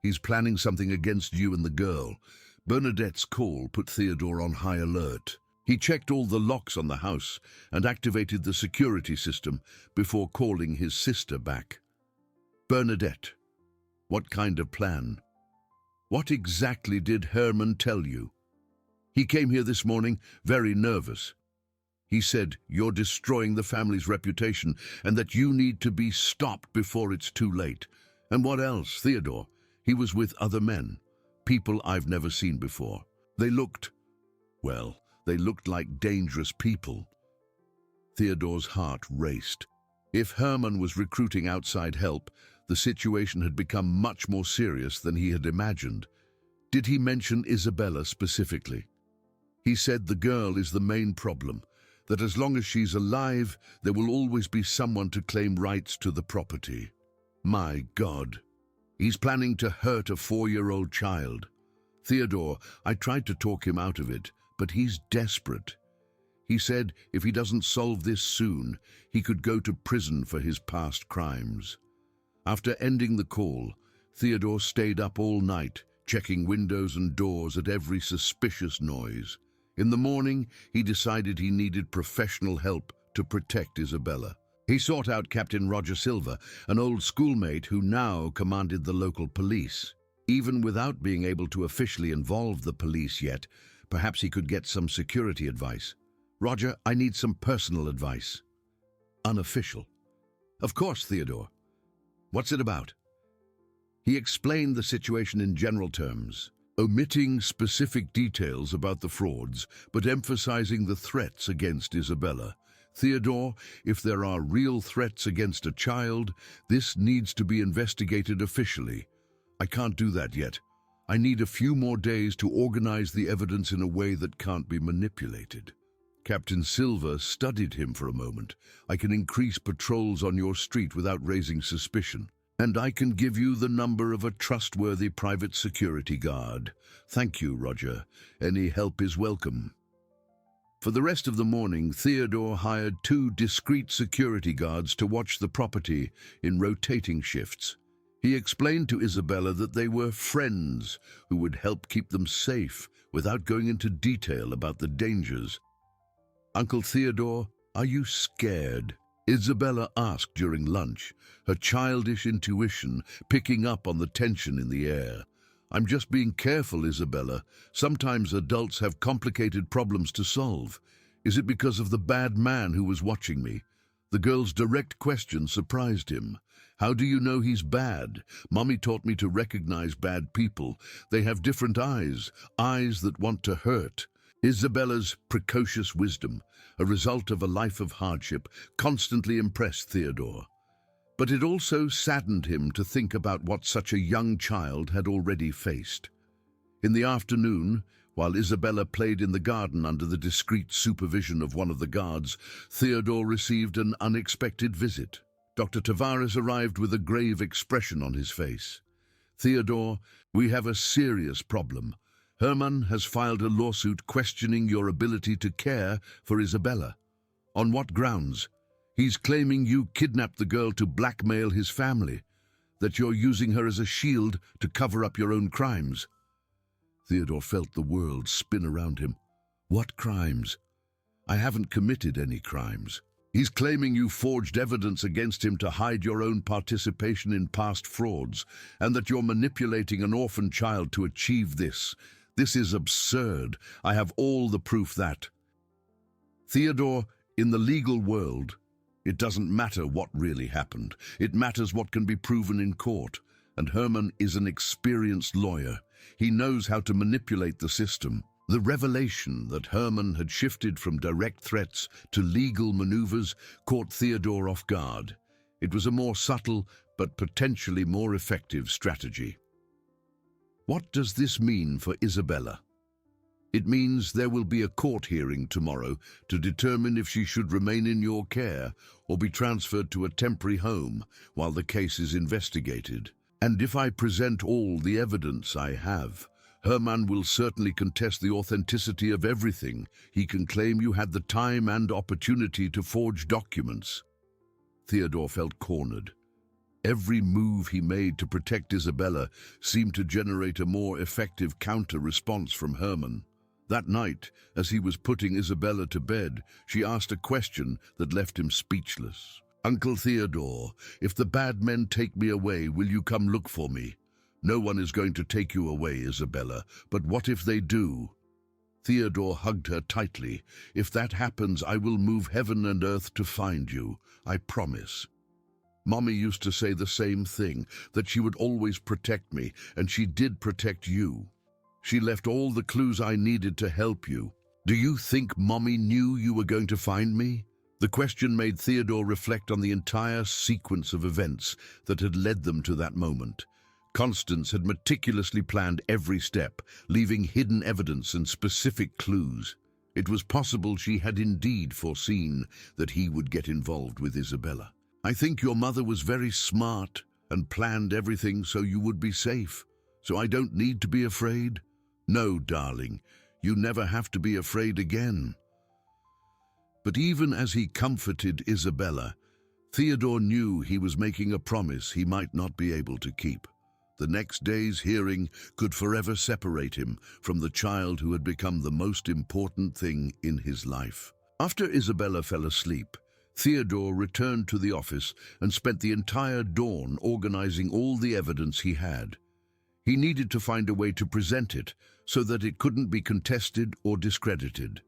He's planning something against you and the girl." Bernadette's call put Theodore on high alert. He checked all the locks on the house and activated the security system before calling his sister back. "Bernadette, what kind of plan? What exactly did Herman tell you? He came here this morning very nervous. He said you're destroying the family's reputation and that you need to be stopped before it's too late. And what else, Theodore? He was with other men, people I've never seen before. They looked like dangerous people." Theodore's heart raced. If Herman was recruiting outside help, the situation had become much more serious than he had imagined. Did he mention Isabella specifically? He said the girl is the main problem, that as long as she's alive, there will always be someone to claim rights to the property. My God, he's planning to hurt a 4-year-old child. Theodore, I tried to talk him out of it, but he's desperate. He said if he doesn't solve this soon, he could go to prison for his past crimes. After ending the call, Theodore stayed up all night, checking windows and doors at every suspicious noise. In the morning, he decided he needed professional help to protect Isabella. He sought out Captain Roger Silva, an old schoolmate who now commanded the local police. Even without being able to officially involve the police yet, perhaps he could get some security advice. "Roger, I need some personal advice." "Unofficial." "Of course, Theodore. What's it about?" He explained the situation in general terms, omitting specific details about the frauds, but emphasizing the threats against Isabella. "Theodore, if there are real threats against a child, this needs to be investigated officially. I can't do that yet. I need a few more days to organize the evidence in a way that can't be manipulated." Captain Silver studied him for a moment. I can increase patrols on your street without raising suspicion. And I can give you the number of a trustworthy private security guard. Thank you, Roger. Any help is welcome. For the rest of the morning, Theodore hired 2 discreet security guards to watch the property in rotating shifts. He explained to Isabella that they were friends who would help keep them safe without going into detail about the dangers. Uncle Theodore, are you scared? Isabella asked during lunch, her childish intuition picking up on the tension in the air. I'm just being careful, Isabella. Sometimes adults have complicated problems to solve. Is it because of the bad man who was watching me? The girl's direct question surprised him. How do you know he's bad? Mommy taught me to recognize bad people. They have different eyes that want to hurt. Isabella's precocious wisdom, a result of a life of hardship, constantly impressed Theodore. But it also saddened him to think about what such a young child had already faced. In the afternoon, while Isabella played in the garden under the discreet supervision of one of the guards, Theodore received an unexpected visit. Dr. Tavares arrived with a grave expression on his face. Theodore, we have a serious problem. Herman has filed a lawsuit questioning your ability to care for Isabella. On what grounds? He's claiming you kidnapped the girl to blackmail his family, that you're using her as a shield to cover up your own crimes. Theodore felt the world spin around him. What crimes? I haven't committed any crimes. He's claiming you forged evidence against him to hide your own participation in past frauds, and that you're manipulating an orphan child to achieve this. This is absurd. I have all the proof that. Theodore, in the legal world, it doesn't matter what really happened. It matters what can be proven in court. And Herman is an experienced lawyer. He knows how to manipulate the system. The revelation that Herman had shifted from direct threats to legal maneuvers caught Theodore off guard. It was a more subtle but potentially more effective strategy. What does this mean for Isabella? It means there will be a court hearing tomorrow to determine if she should remain in your care or be transferred to a temporary home while the case is investigated. And if I present all the evidence I have, Herman will certainly contest the authenticity of everything. He can claim you had the time and opportunity to forge documents. Theodore felt cornered. Every move he made to protect Isabella seemed to generate a more effective counter-response from Herman. That night, as he was putting Isabella to bed, she asked a question that left him speechless. Uncle Theodore, if the bad men take me away, will you come look for me? No one is going to take you away, Isabella, but what if they do? Theodore hugged her tightly. If that happens, I will move heaven and earth to find you. I promise. Mommy used to say the same thing, that she would always protect me, and she did protect you. She left all the clues I needed to help you. Do you think Mommy knew you were going to find me? The question made Theodore reflect on the entire sequence of events that had led them to that moment. Constance had meticulously planned every step, leaving hidden evidence and specific clues. It was possible she had indeed foreseen that he would get involved with Isabella. I think your mother was very smart and planned everything so you would be safe. So I don't need to be afraid? No, darling, you never have to be afraid again. But even as he comforted Isabella, Theodore knew he was making a promise he might not be able to keep. The next day's hearing could forever separate him from the child who had become the most important thing in his life. After Isabella fell asleep, Theodore returned to the office and spent the entire dawn organizing all the evidence he had. He needed to find a way to present it so that it couldn't be contested or discredited.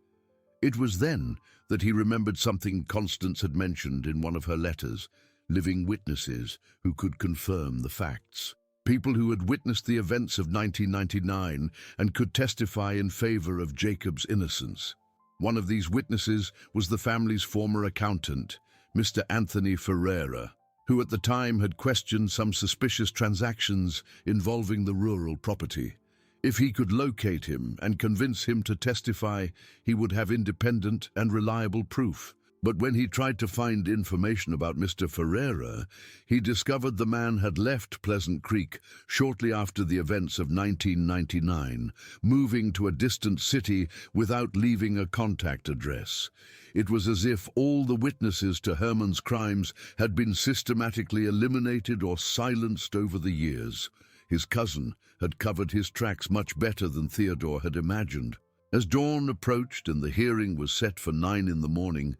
It was then that he remembered something Constance had mentioned in one of her letters, living witnesses who could confirm the facts. People who had witnessed the events of 1999 and could testify in favor of Jacob's innocence. One of these witnesses was the family's former accountant, Mr. Anthony Ferreira, who at the time had questioned some suspicious transactions involving the rural property. If he could locate him and convince him to testify, he would have independent and reliable proof. But when he tried to find information about Mr. Ferreira, he discovered the man had left Pleasant Creek shortly after the events of 1999, moving to a distant city without leaving a contact address. It was as if all the witnesses to Herman's crimes had been systematically eliminated or silenced over the years. His cousin had covered his tracks much better than Theodore had imagined. As dawn approached and the hearing was set for 9 in the morning,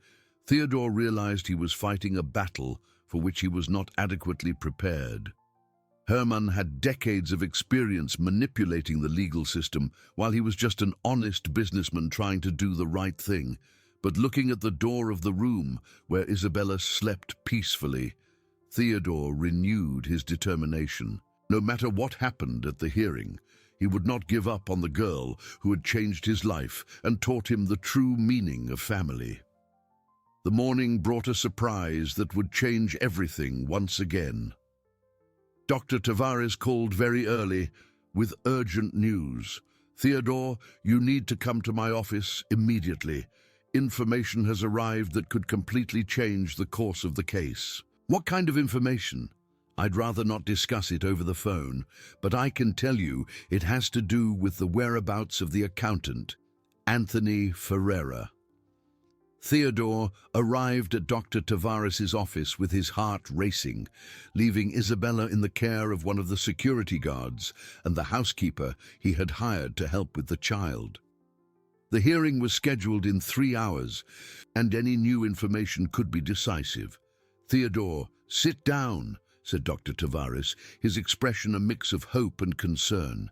Theodore realized he was fighting a battle for which he was not adequately prepared. Herman had decades of experience manipulating the legal system, while he was just an honest businessman trying to do the right thing. But looking at the door of the room where Isabella slept peacefully, Theodore renewed his determination. No matter what happened at the hearing, he would not give up on the girl who had changed his life and taught him the true meaning of family. The morning brought a surprise that would change everything once again. Dr. Tavares called very early with urgent news. "Theodore, you need to come to my office immediately. Information has arrived that could completely change the course of the case." "What kind of information?" "I'd rather not discuss it over the phone, but I can tell you it has to do with the whereabouts of the accountant, Anthony Ferreira." Theodore arrived at Dr. Tavares' office with his heart racing, leaving Isabella in the care of one of the security guards and the housekeeper he had hired to help with the child. The hearing was scheduled in 3 hours, and any new information could be decisive. "Theodore, sit down," said Dr. Tavares, his expression a mix of hope and concern.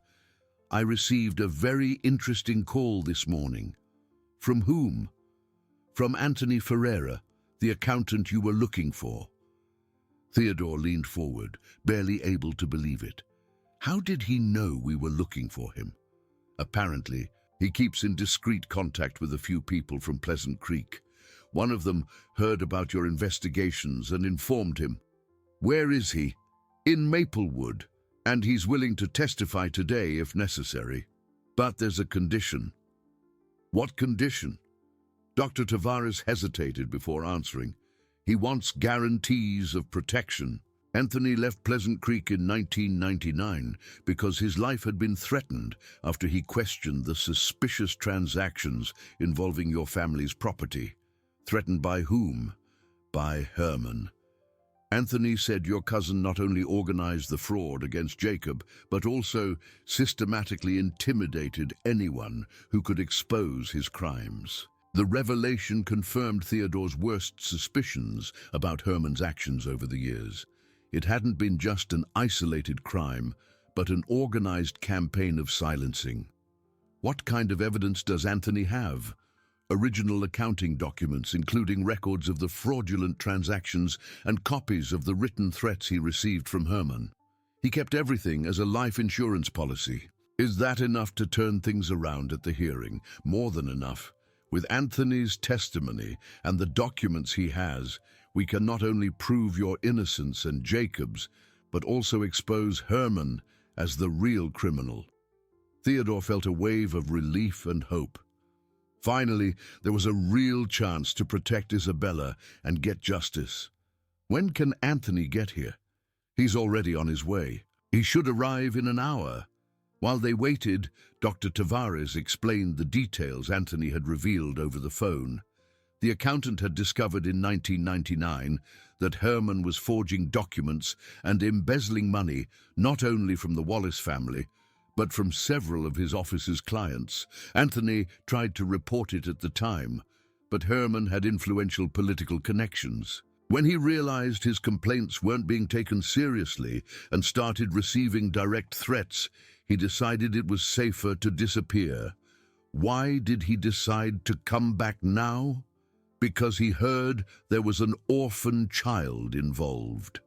"I received a very interesting call this morning." "From whom?" "From Anthony Ferreira, the accountant you were looking for." Theodore leaned forward, barely able to believe it. How did he know we were looking for him? Apparently, he keeps in discreet contact with a few people from Pleasant Creek. One of them heard about your investigations and informed him. "Where is he?" "In Maplewood, and he's willing to testify today if necessary. But there's a condition." "What condition?" Dr. Tavares hesitated before answering. "He wants guarantees of protection. Anthony left Pleasant Creek in 1999 because his life had been threatened after he questioned the suspicious transactions involving your family's property." "Threatened by whom?" "By Herman. Anthony said your cousin not only organized the fraud against Jacob, but also systematically intimidated anyone who could expose his crimes." The revelation confirmed Theodore's worst suspicions about Herman's actions over the years. It hadn't been just an isolated crime, but an organized campaign of silencing. "What kind of evidence does Anthony have?" "Original accounting documents, including records of the fraudulent transactions and copies of the written threats he received from Herman. He kept everything as a life insurance policy." "Is that enough to turn things around at the hearing?" "More than enough. With Anthony's testimony and the documents he has, we can not only prove your innocence and Jacob's, but also expose Herman as the real criminal." Theodore felt a wave of relief and hope. Finally, there was a real chance to protect Isabella and get justice. "When can Anthony get here?" "He's already on his way. He should arrive in an hour." While they waited, Dr. Tavares explained the details Anthony had revealed over the phone. The accountant had discovered in 1999 that Herman was forging documents and embezzling money not only from the Wallace family, but from several of his office's clients. Anthony tried to report it at the time, but Herman had influential political connections. When he realized his complaints weren't being taken seriously and started receiving direct threats, he decided it was safer to disappear. Why did he decide to come back now? Because he heard there was an orphan child involved.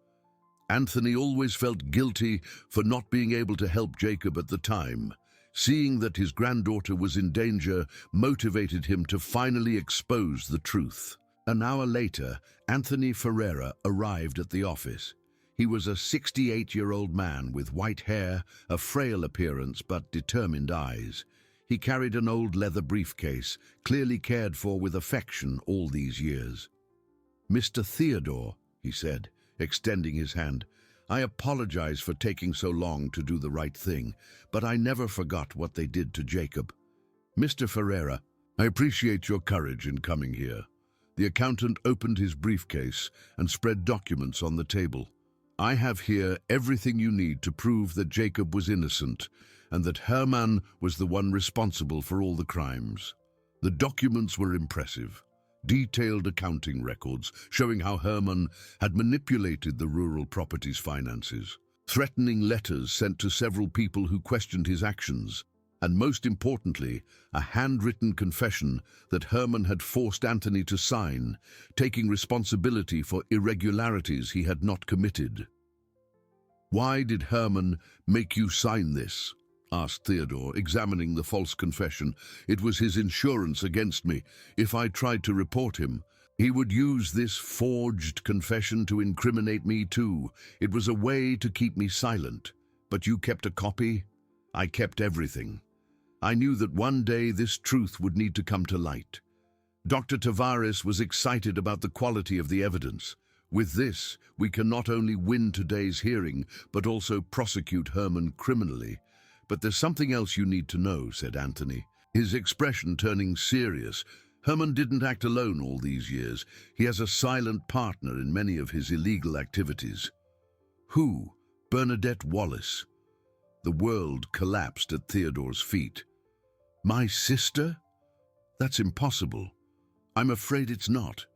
Anthony always felt guilty for not being able to help Jacob at the time. Seeing that his granddaughter was in danger motivated him to finally expose the truth. An hour later, Anthony Ferreira arrived at the office. He was a 68-year-old man with white hair, a frail appearance but determined eyes. He carried an old leather briefcase, clearly cared for with affection all these years. "Mr. Theodore," he said, extending his hand, "I apologize for taking so long to do the right thing, but I never forgot what they did to Jacob. Mr. Ferreira, I appreciate your courage in coming here." The accountant opened his briefcase and spread documents on the table. "I have here everything you need to prove that Jacob was innocent and that Herman was the one responsible for all the crimes." The documents were impressive. Detailed accounting records showing how Herman had manipulated the rural property's finances, threatening letters sent to several people who questioned his actions, and most importantly, a handwritten confession that Herman had forced Anthony to sign, taking responsibility for irregularities he had not committed. "Why did Herman make you sign this?" asked Theodore, examining the false confession. "It was his insurance against me. If I tried to report him, he would use this forged confession to incriminate me too. It was a way to keep me silent. But you kept a copy? I kept everything. I knew that one day this truth would need to come to light." Dr. Tavares was excited about the quality of the evidence. "With this, we can not only win today's hearing, but also prosecute Herman criminally. But there's something else you need to know," said Anthony, his expression turning serious. "Herman didn't act alone all these years. He has a silent partner in many of his illegal activities." "Who?" "Bernadette Wallace." The world collapsed at Theodore's feet. "My sister? That's impossible." "I'm afraid it's not.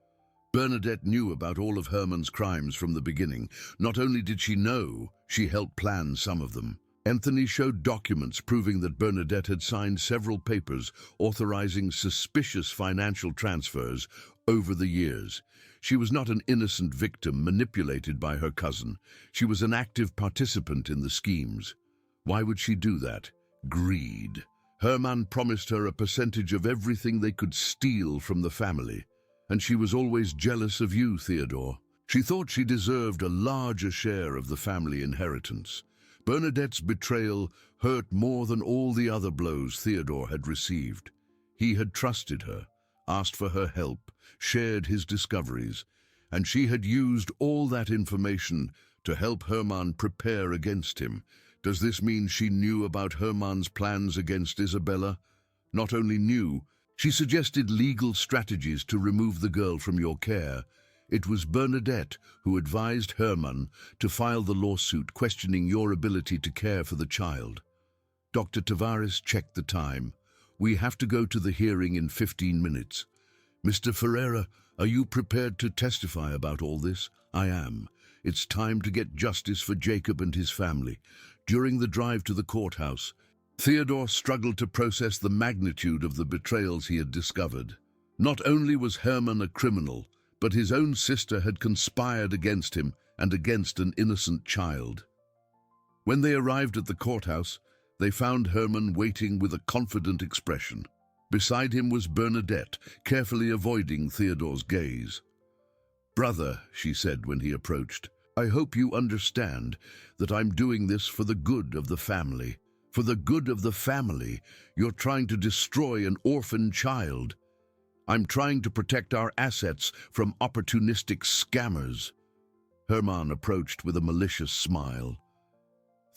Bernadette knew about all of Herman's crimes from the beginning. Not only did she know, she helped plan some of them." Anthony showed documents proving that Bernadette had signed several papers authorizing suspicious financial transfers over the years. She was not an innocent victim manipulated by her cousin. She was an active participant in the schemes. Why would she do that? Greed. Herman promised her a percentage of everything they could steal from the family. And she was always jealous of you, Theodore. She thought she deserved a larger share of the family inheritance. Bernadette's betrayal hurt more than all the other blows Theodore had received. He had trusted her, asked for her help, shared his discoveries, and she had used all that information to help Herman prepare against him. Does this mean she knew about Herman's plans against Isabella? Not only knew, she suggested legal strategies to remove the girl from your care. It was Bernadette who advised Herman to file the lawsuit questioning your ability to care for the child. Dr. Tavares checked the time. "We have to go to the hearing in 15 minutes. Mr. Ferreira, are you prepared to testify about all this?" "I am. It's time to get justice for Jacob and his family." During the drive to the courthouse, Theodore struggled to process the magnitude of the betrayals he had discovered. Not only was Herman a criminal, but his own sister had conspired against him and against an innocent child. When they arrived at the courthouse, they found Herman waiting with a confident expression. Beside him was Bernadette, carefully avoiding Theodore's gaze. "Brother," she said when he approached, "I hope you understand that I'm doing this for the good of the family. For the good of the family, you're trying to destroy an orphan child. I'm trying to protect our assets from opportunistic scammers." Herman approached with a malicious smile.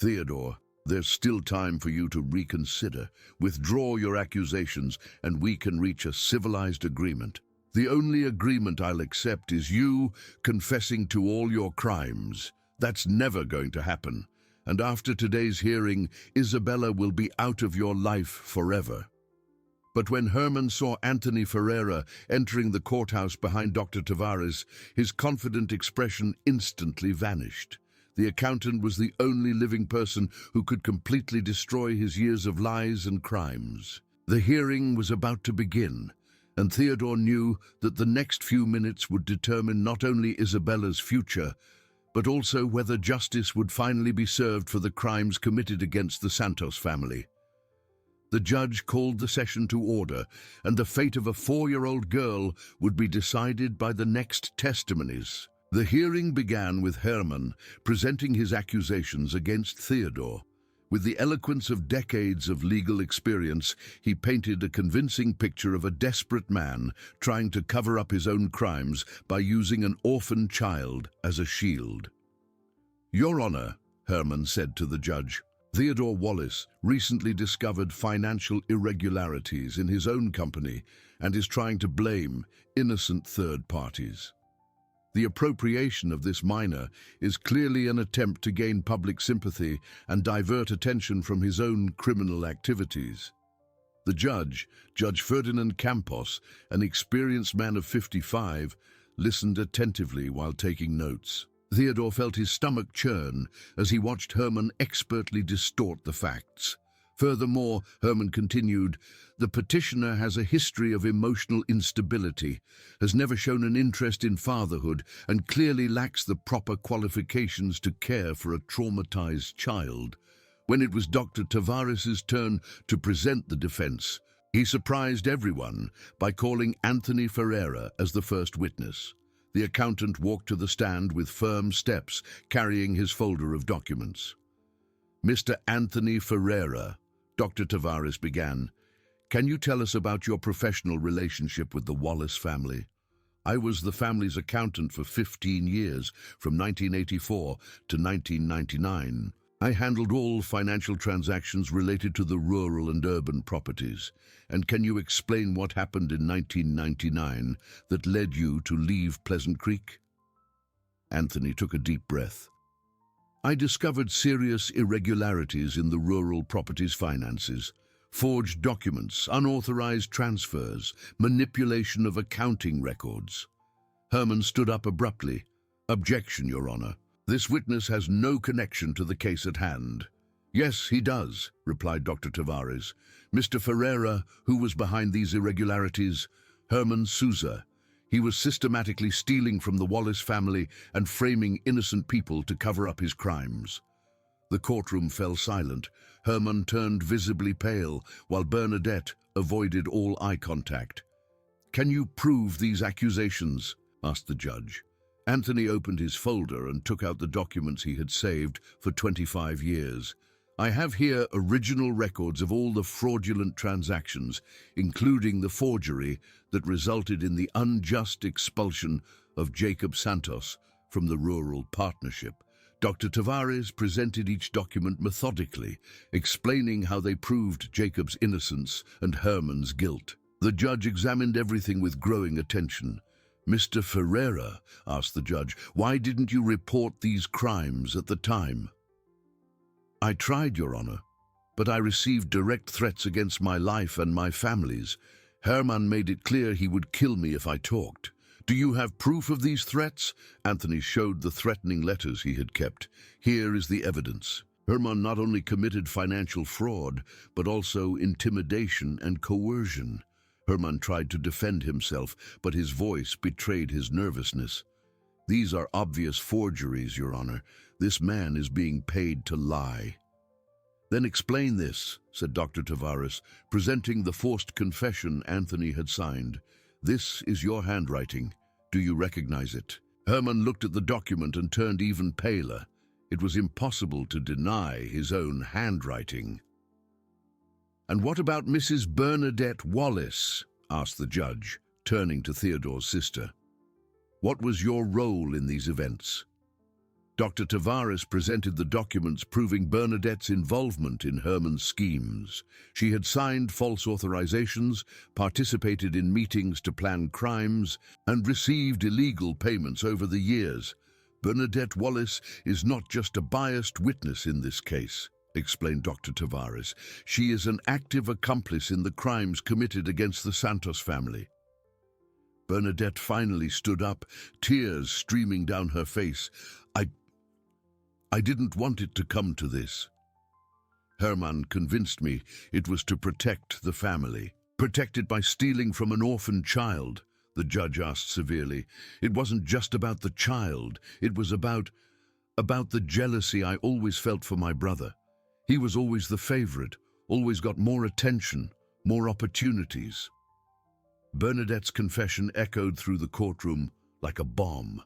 "Theodore, there's still time for you to reconsider. Withdraw your accusations and we can reach a civilized agreement. The only agreement I'll accept is you confessing to all your crimes. That's never going to happen. And after today's hearing, Isabella will be out of your life forever." But when Herman saw Anthony Ferreira entering the courthouse behind Dr. Tavares, his confident expression instantly vanished. The accountant was the only living person who could completely destroy his years of lies and crimes. The hearing was about to begin, and Theodore knew that the next few minutes would determine not only Isabella's future, but also whether justice would finally be served for the crimes committed against the Santos family. The judge called the session to order, and the fate of a 4-year-old girl would be decided by the next testimonies. The hearing began with Herman presenting his accusations against Theodore. With the eloquence of decades of legal experience, he painted a convincing picture of a desperate man trying to cover up his own crimes by using an orphan child as a shield. "Your Honor," Herman said to the judge, "Theodore Wallace recently discovered financial irregularities in his own company and is trying to blame innocent third parties. The appropriation of this minor is clearly an attempt to gain public sympathy and divert attention from his own criminal activities." The judge, Judge Ferdinand Campos, an experienced man of 55, listened attentively while taking notes. Theodore felt his stomach churn as he watched Herman expertly distort the facts. Furthermore, Herman continued, "The petitioner has a history of emotional instability, has never shown an interest in fatherhood, and clearly lacks the proper qualifications to care for a traumatized child." When it was Dr. Tavares's turn to present the defense, he surprised everyone by calling Anthony Ferreira as the first witness. The accountant walked to the stand with firm steps, carrying his folder of documents. "Mr. Anthony Ferreira," Dr. Tavares began, "can you tell us about your professional relationship with the Wallace family? I was the family's accountant for 15 years, from 1984 to 1999. I handled all financial transactions related to the rural and urban properties. And can you explain what happened in 1999 that led you to leave Pleasant Creek?" Anthony took a deep breath. "I discovered serious irregularities in the rural properties finances, forged documents, unauthorized transfers, manipulation of accounting records." Herman stood up abruptly. "Objection, Your Honor. This witness has no connection to the case at hand." "Yes, he does," replied Dr. Tavares. "Mr. Ferreira, who was behind these irregularities? Herman Souza. He was systematically stealing from the Wallace family and framing innocent people to cover up his crimes." The courtroom fell silent. Herman turned visibly pale, while Bernadette avoided all eye contact. "Can you prove these accusations?" asked the judge. Anthony opened his folder and took out the documents he had saved for 25 years. "I have here original records of all the fraudulent transactions, including the forgery that resulted in the unjust expulsion of Jacob Santos from the rural partnership." Dr. Tavares presented each document methodically, explaining how they proved Jacob's innocence and Herman's guilt. The judge examined everything with growing attention. "Mr. Ferreira," asked the judge, "why didn't you report these crimes at the time?" "I tried, Your Honor, but I received direct threats against my life and my family's. Herman made it clear he would kill me if I talked." "Do you have proof of these threats?" Anthony showed the threatening letters he had kept. "Here is the evidence. Herman not only committed financial fraud, but also intimidation and coercion." Herman tried to defend himself, but his voice betrayed his nervousness. "These are obvious forgeries, Your Honor. This man is being paid to lie." "Then explain this," said Dr. Tavares, presenting the forced confession Anthony had signed. "This is your handwriting. Do you recognize it?" Herman looked at the document and turned even paler. It was impossible to deny his own handwriting. "And what about Mrs. Bernadette Wallace?" asked the judge, turning to Theodore's sister. "What was your role in these events?" Dr. Tavares presented the documents proving Bernadette's involvement in Herman's schemes. She had signed false authorizations, participated in meetings to plan crimes, and received illegal payments over the years. "Bernadette Wallace is not just a biased witness in this case," explained Dr. Tavares. "She is an active accomplice in the crimes committed against the Santos family." Bernadette finally stood up, tears streaming down her face. I didn't want it to come to this. Herman convinced me it was to protect the family." "Protect it by stealing from an orphan child?" the judge asked severely. "It wasn't just about the child. It was about the jealousy I always felt for my brother. He was always the favorite, always got more attention, more opportunities." Bernadette's confession echoed through the courtroom like a bomb.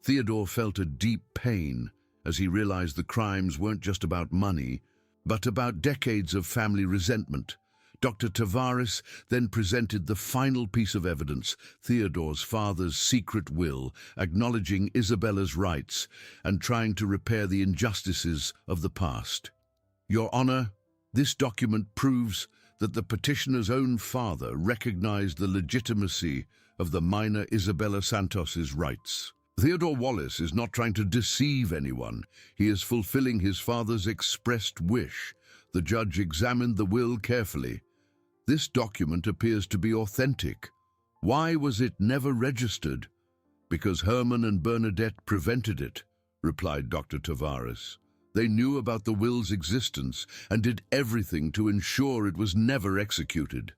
Theodore felt a deep pain as he realized the crimes weren't just about money, but about decades of family resentment. Dr. Tavares then presented the final piece of evidence, Theodore's father's secret will, acknowledging Isabella's rights and trying to repair the injustices of the past. Your Honor, this document proves that the petitioner's own father recognized the legitimacy of the minor Isabella Santos's rights. Theodore Wallace is not trying to deceive anyone. He is fulfilling his father's expressed wish. The judge examined the will carefully. This document appears to be authentic. Why was it never registered? Because Herman and Bernadette prevented it, replied Dr. Tavares. They knew about the will's existence and did everything to ensure it was never executed.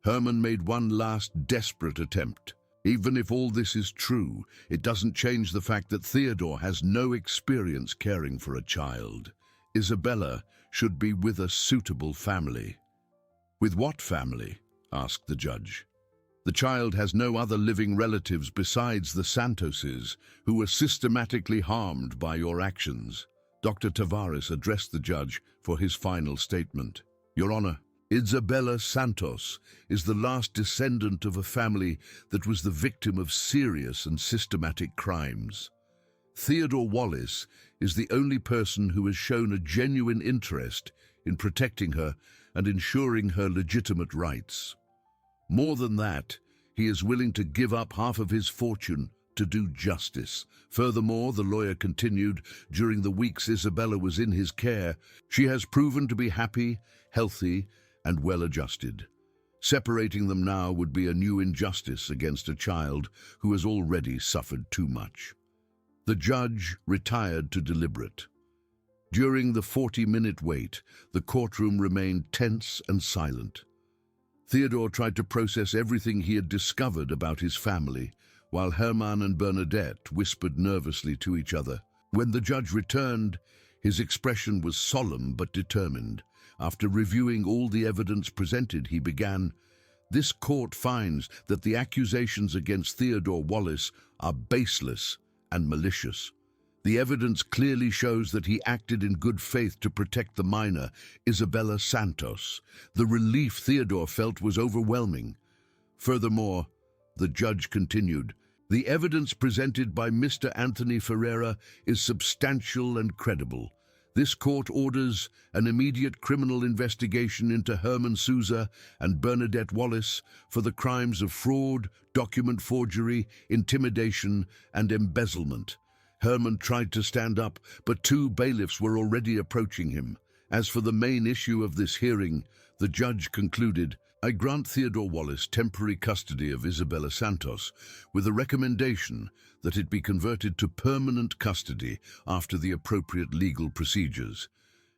Herman made one last desperate attempt. Even if all this is true, it doesn't change the fact that Theodore has no experience caring for a child. Isabella should be with a suitable family. With what family? Asked the judge. The child has no other living relatives besides the Santoses, who were systematically harmed by your actions. Dr. Tavares addressed the judge for his final statement. Your Honor, Isabella Santos is the last descendant of a family that was the victim of serious and systematic crimes. Theodore Wallace is the only person who has shown a genuine interest in protecting her and ensuring her legitimate rights. More than that, he is willing to give up half of his fortune to do justice. Furthermore, the lawyer continued, during the weeks Isabella was in his care, she has proven to be happy, healthy, and well-adjusted. Separating them now would be a new injustice against a child who has already suffered too much. The judge retired to deliberate. During the 40-minute wait, the courtroom remained tense and silent. Theodore tried to process everything he had discovered about his family, while Herman and Bernadette whispered nervously to each other. When the judge returned, his expression was solemn but determined. After reviewing all the evidence presented, he began, "This court finds that the accusations against Theodore Wallace are baseless and malicious. The evidence clearly shows that he acted in good faith to protect the minor, Isabella Santos. The relief Theodore felt was overwhelming. Furthermore," the judge continued, "the evidence presented by Mr. Anthony Ferreira is substantial and credible. This court orders an immediate criminal investigation into Herman Souza and Bernadette Wallace for the crimes of fraud, document forgery, intimidation, and embezzlement." Herman tried to stand up, but two bailiffs were already approaching him. As for the main issue of this hearing, the judge concluded, "I grant Theodore Wallace temporary custody of Isabella Santos, with a recommendation that it be converted to permanent custody after the appropriate legal procedures.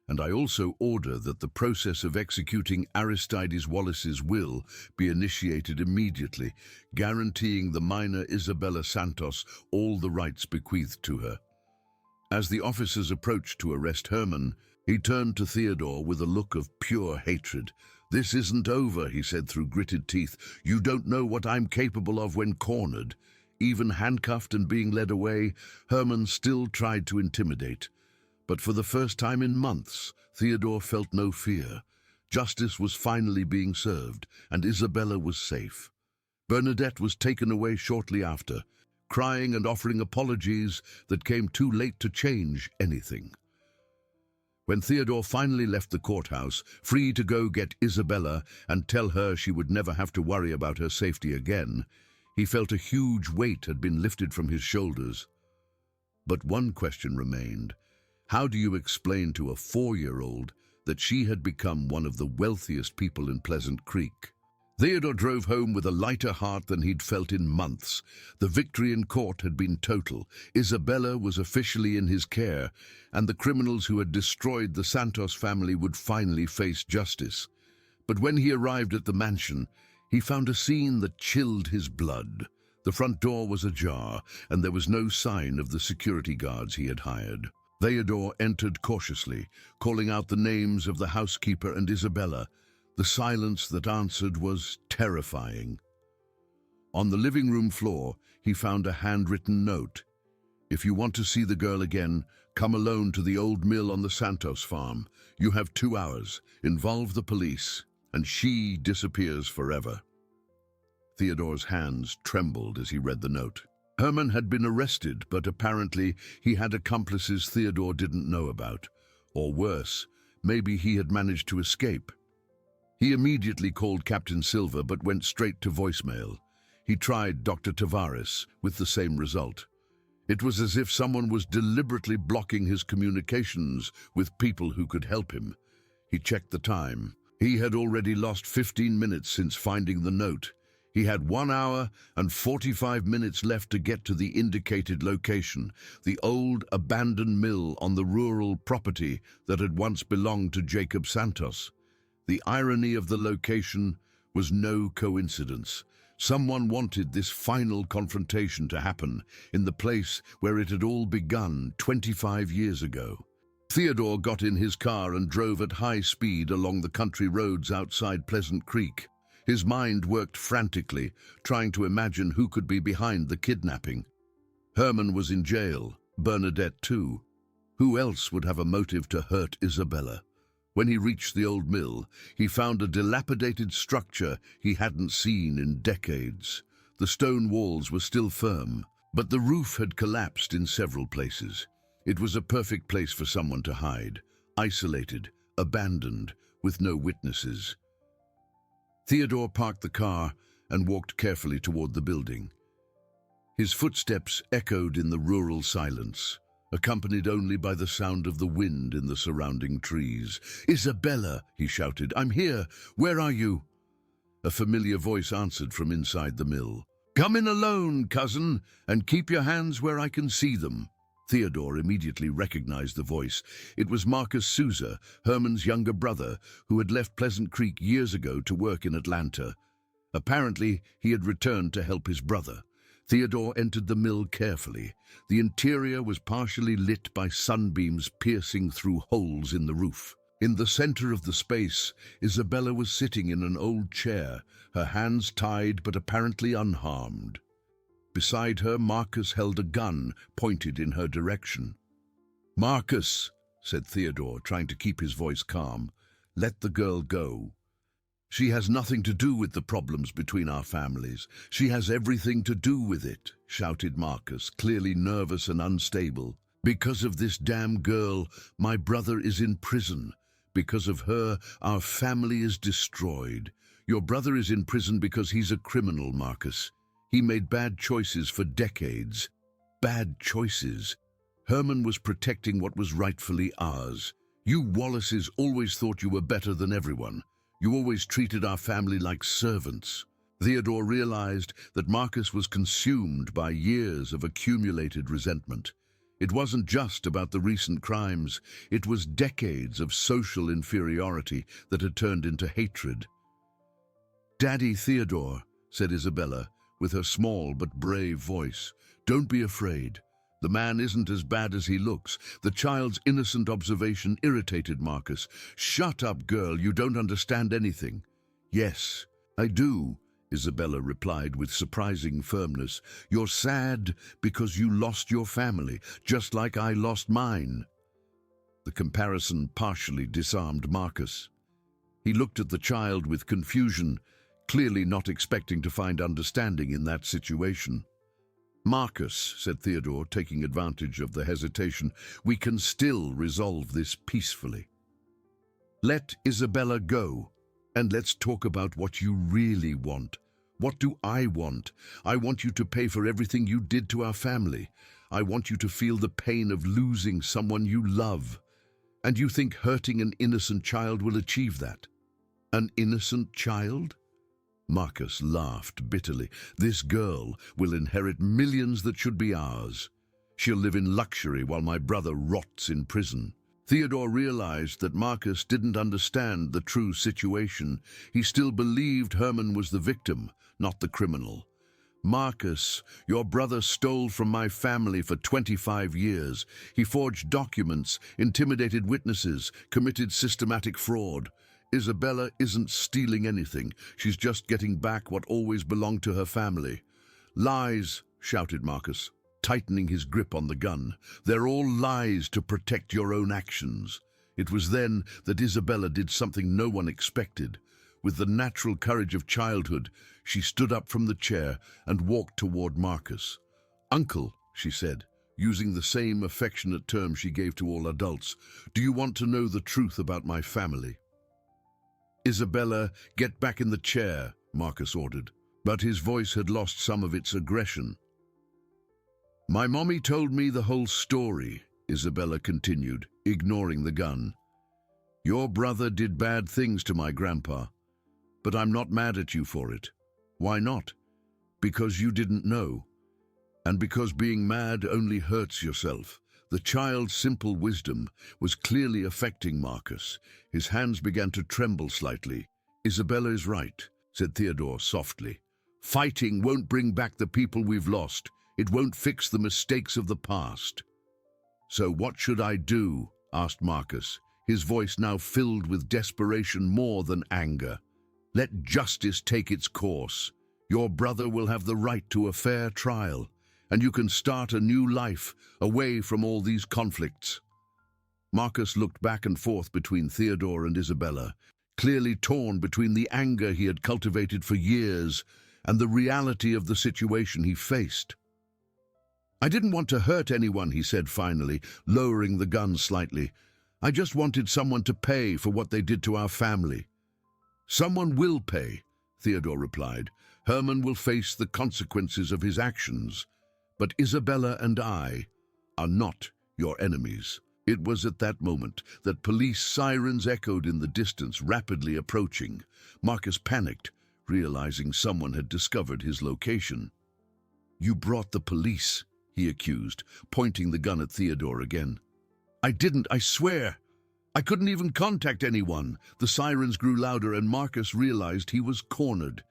And I also order that the process of executing Aristides Wallace's will be initiated immediately, guaranteeing the minor Isabella Santos all the rights bequeathed to her." As the officers approached to arrest Herman, he turned to Theodore with a look of pure hatred. "This isn't over," he said through gritted teeth. "You don't know what I'm capable of when cornered." Even handcuffed and being led away, Herman still tried to intimidate. But for the first time in months, Theodore felt no fear. Justice was finally being served, and Isabella was safe. Bernadette was taken away shortly after, crying and offering apologies that came too late to change anything. When Theodore finally left the courthouse, free to go get Isabella and tell her she would never have to worry about her safety again, he felt a huge weight had been lifted from his shoulders. But one question remained. How do you explain to a 4-year-old that she had become one of the wealthiest people in Pleasant Creek? Theodore drove home with a lighter heart than he'd felt in months. The victory in court had been total. Isabella was officially in his care, and the criminals who had destroyed the Santos family would finally face justice. But when he arrived at the mansion, he found a scene that chilled his blood. The front door was ajar, and there was no sign of the security guards he had hired. Theodore entered cautiously, calling out the names of the housekeeper and Isabella. The silence that answered was terrifying. On the living room floor, he found a handwritten note. If you want to see the girl again, come alone to the old mill on the Santos farm. You have 2 hours. Involve the police, and she disappears forever." Theodore's hands trembled as he read the note. Herman had been arrested, but apparently he had accomplices Theodore didn't know about. Or worse, maybe he had managed to escape. He immediately called Captain Silva but went straight to voicemail. He tried Dr. Tavares with the same result. It was as if someone was deliberately blocking his communications with people who could help him. He checked the time. He had already lost 15 minutes since finding the note. He had 1 hour and 45 minutes left to get to the indicated location, the old abandoned mill on the rural property that had once belonged to Jacob Santos. The irony of the location was no coincidence. Someone wanted this final confrontation to happen in the place where it had all begun 25 years ago. Theodore got in his car and drove at high speed along the country roads outside Pleasant Creek. His mind worked frantically, trying to imagine who could be behind the kidnapping. Herman was in jail, Bernadette too. Who else would have a motive to hurt Isabella? When he reached the old mill, he found a dilapidated structure he hadn't seen in decades. The stone walls were still firm, but the roof had collapsed in several places. It was a perfect place for someone to hide, isolated, abandoned, with no witnesses. Theodore parked the car and walked carefully toward the building. His footsteps echoed in the rural silence, accompanied only by the sound of the wind in the surrounding trees. "Isabella," he shouted, "I'm here. Where are you?" A familiar voice answered from inside the mill. "Come in alone, cousin, and keep your hands where I can see them." Theodore immediately recognized the voice. It was Marcus Souza, Herman's younger brother, who had left Pleasant Creek years ago to work in Atlanta. Apparently, he had returned to help his brother. Theodore entered the mill carefully. The interior was partially lit by sunbeams piercing through holes in the roof. In the center of the space, Isabella was sitting in an old chair, her hands tied but apparently unharmed. Beside her, Marcus held a gun pointed in her direction. "Marcus," said Theodore, trying to keep his voice calm, "let the girl go. She has nothing to do with the problems between our families. She has everything to do with it," shouted Marcus, clearly nervous and unstable. "Because of this damn girl, my brother is in prison. Because of her, our family is destroyed. Your brother is in prison because he's a criminal, Marcus. He made bad choices for decades. Bad choices. Herman was protecting what was rightfully ours. You Wallaces always thought you were better than everyone. You always treated our family like servants." Theodore realized that Marcus was consumed by years of accumulated resentment. It wasn't just about the recent crimes. It was decades of social inferiority that had turned into hatred. "Daddy Theodore," said Isabella, with her small but brave voice, "don't be afraid. The man isn't as bad as he looks." The child's innocent observation irritated Marcus. "Shut up, girl, you don't understand anything." "Yes, I do," Isabella replied with surprising firmness. "You're sad because you lost your family, just like I lost mine." The comparison partially disarmed Marcus. He looked at the child with confusion, clearly not expecting to find understanding in that situation. "Marcus," said Theodore, taking advantage of the hesitation, "we can still resolve this peacefully. Let Isabella go, and let's talk about what you really want. What do I want? I want you to pay for everything you did to our family. I want you to feel the pain of losing someone you love. And you think hurting an innocent child will achieve that? An innocent child?" Marcus laughed bitterly. "This girl will inherit millions that should be ours. She'll live in luxury while my brother rots in prison." Theodore realized that Marcus didn't understand the true situation. He still believed Herman was the victim, not the criminal. "Marcus, your brother stole from my family for 25 years. He forged documents, intimidated witnesses, committed systematic fraud. Isabella isn't stealing anything. She's just getting back what always belonged to her family." "Lies," shouted Marcus. tightening his grip on the gun. "They're all lies to protect your own actions." It was then that Isabella did something no one expected. With the natural courage of childhood, she stood up from the chair and walked toward Marcus. "Uncle," she said, using the same affectionate term she gave to all adults, "do you want to know the truth about my family?" "Isabella, get back in the chair," Marcus ordered, but his voice had lost some of its aggression. "My mommy told me the whole story," Isabella continued, ignoring the gun. "Your brother did bad things to my grandpa, but I'm not mad at you for it. Why not? Because you didn't know. And because being mad only hurts yourself." The child's simple wisdom was clearly affecting Marcus. His hands began to tremble slightly. "Isabella is right," said Theodore softly. "Fighting won't bring back the people we've lost. It won't fix the mistakes of the past." "So what should I do?" asked Marcus, his voice now filled with desperation more than anger. "Let justice take its course. Your brother will have the right to a fair trial, and you can start a new life away from all these conflicts." Marcus looked back and forth between Theodore and Isabella, clearly torn between the anger he had cultivated for years and the reality of the situation he faced. "I didn't want to hurt anyone," he said finally, lowering the gun slightly. "I just wanted someone to pay for what they did to our family." "Someone will pay," Theodore replied. "Herman will face the consequences of his actions. But Isabella and I are not your enemies." It was at that moment that police sirens echoed in the distance, rapidly approaching. Marcus panicked, realizing someone had discovered his location. "You brought the police," he accused, pointing the gun at Theodore again. "I didn't, I swear. I couldn't even contact anyone." The sirens grew louder and Marcus realized he was cornered.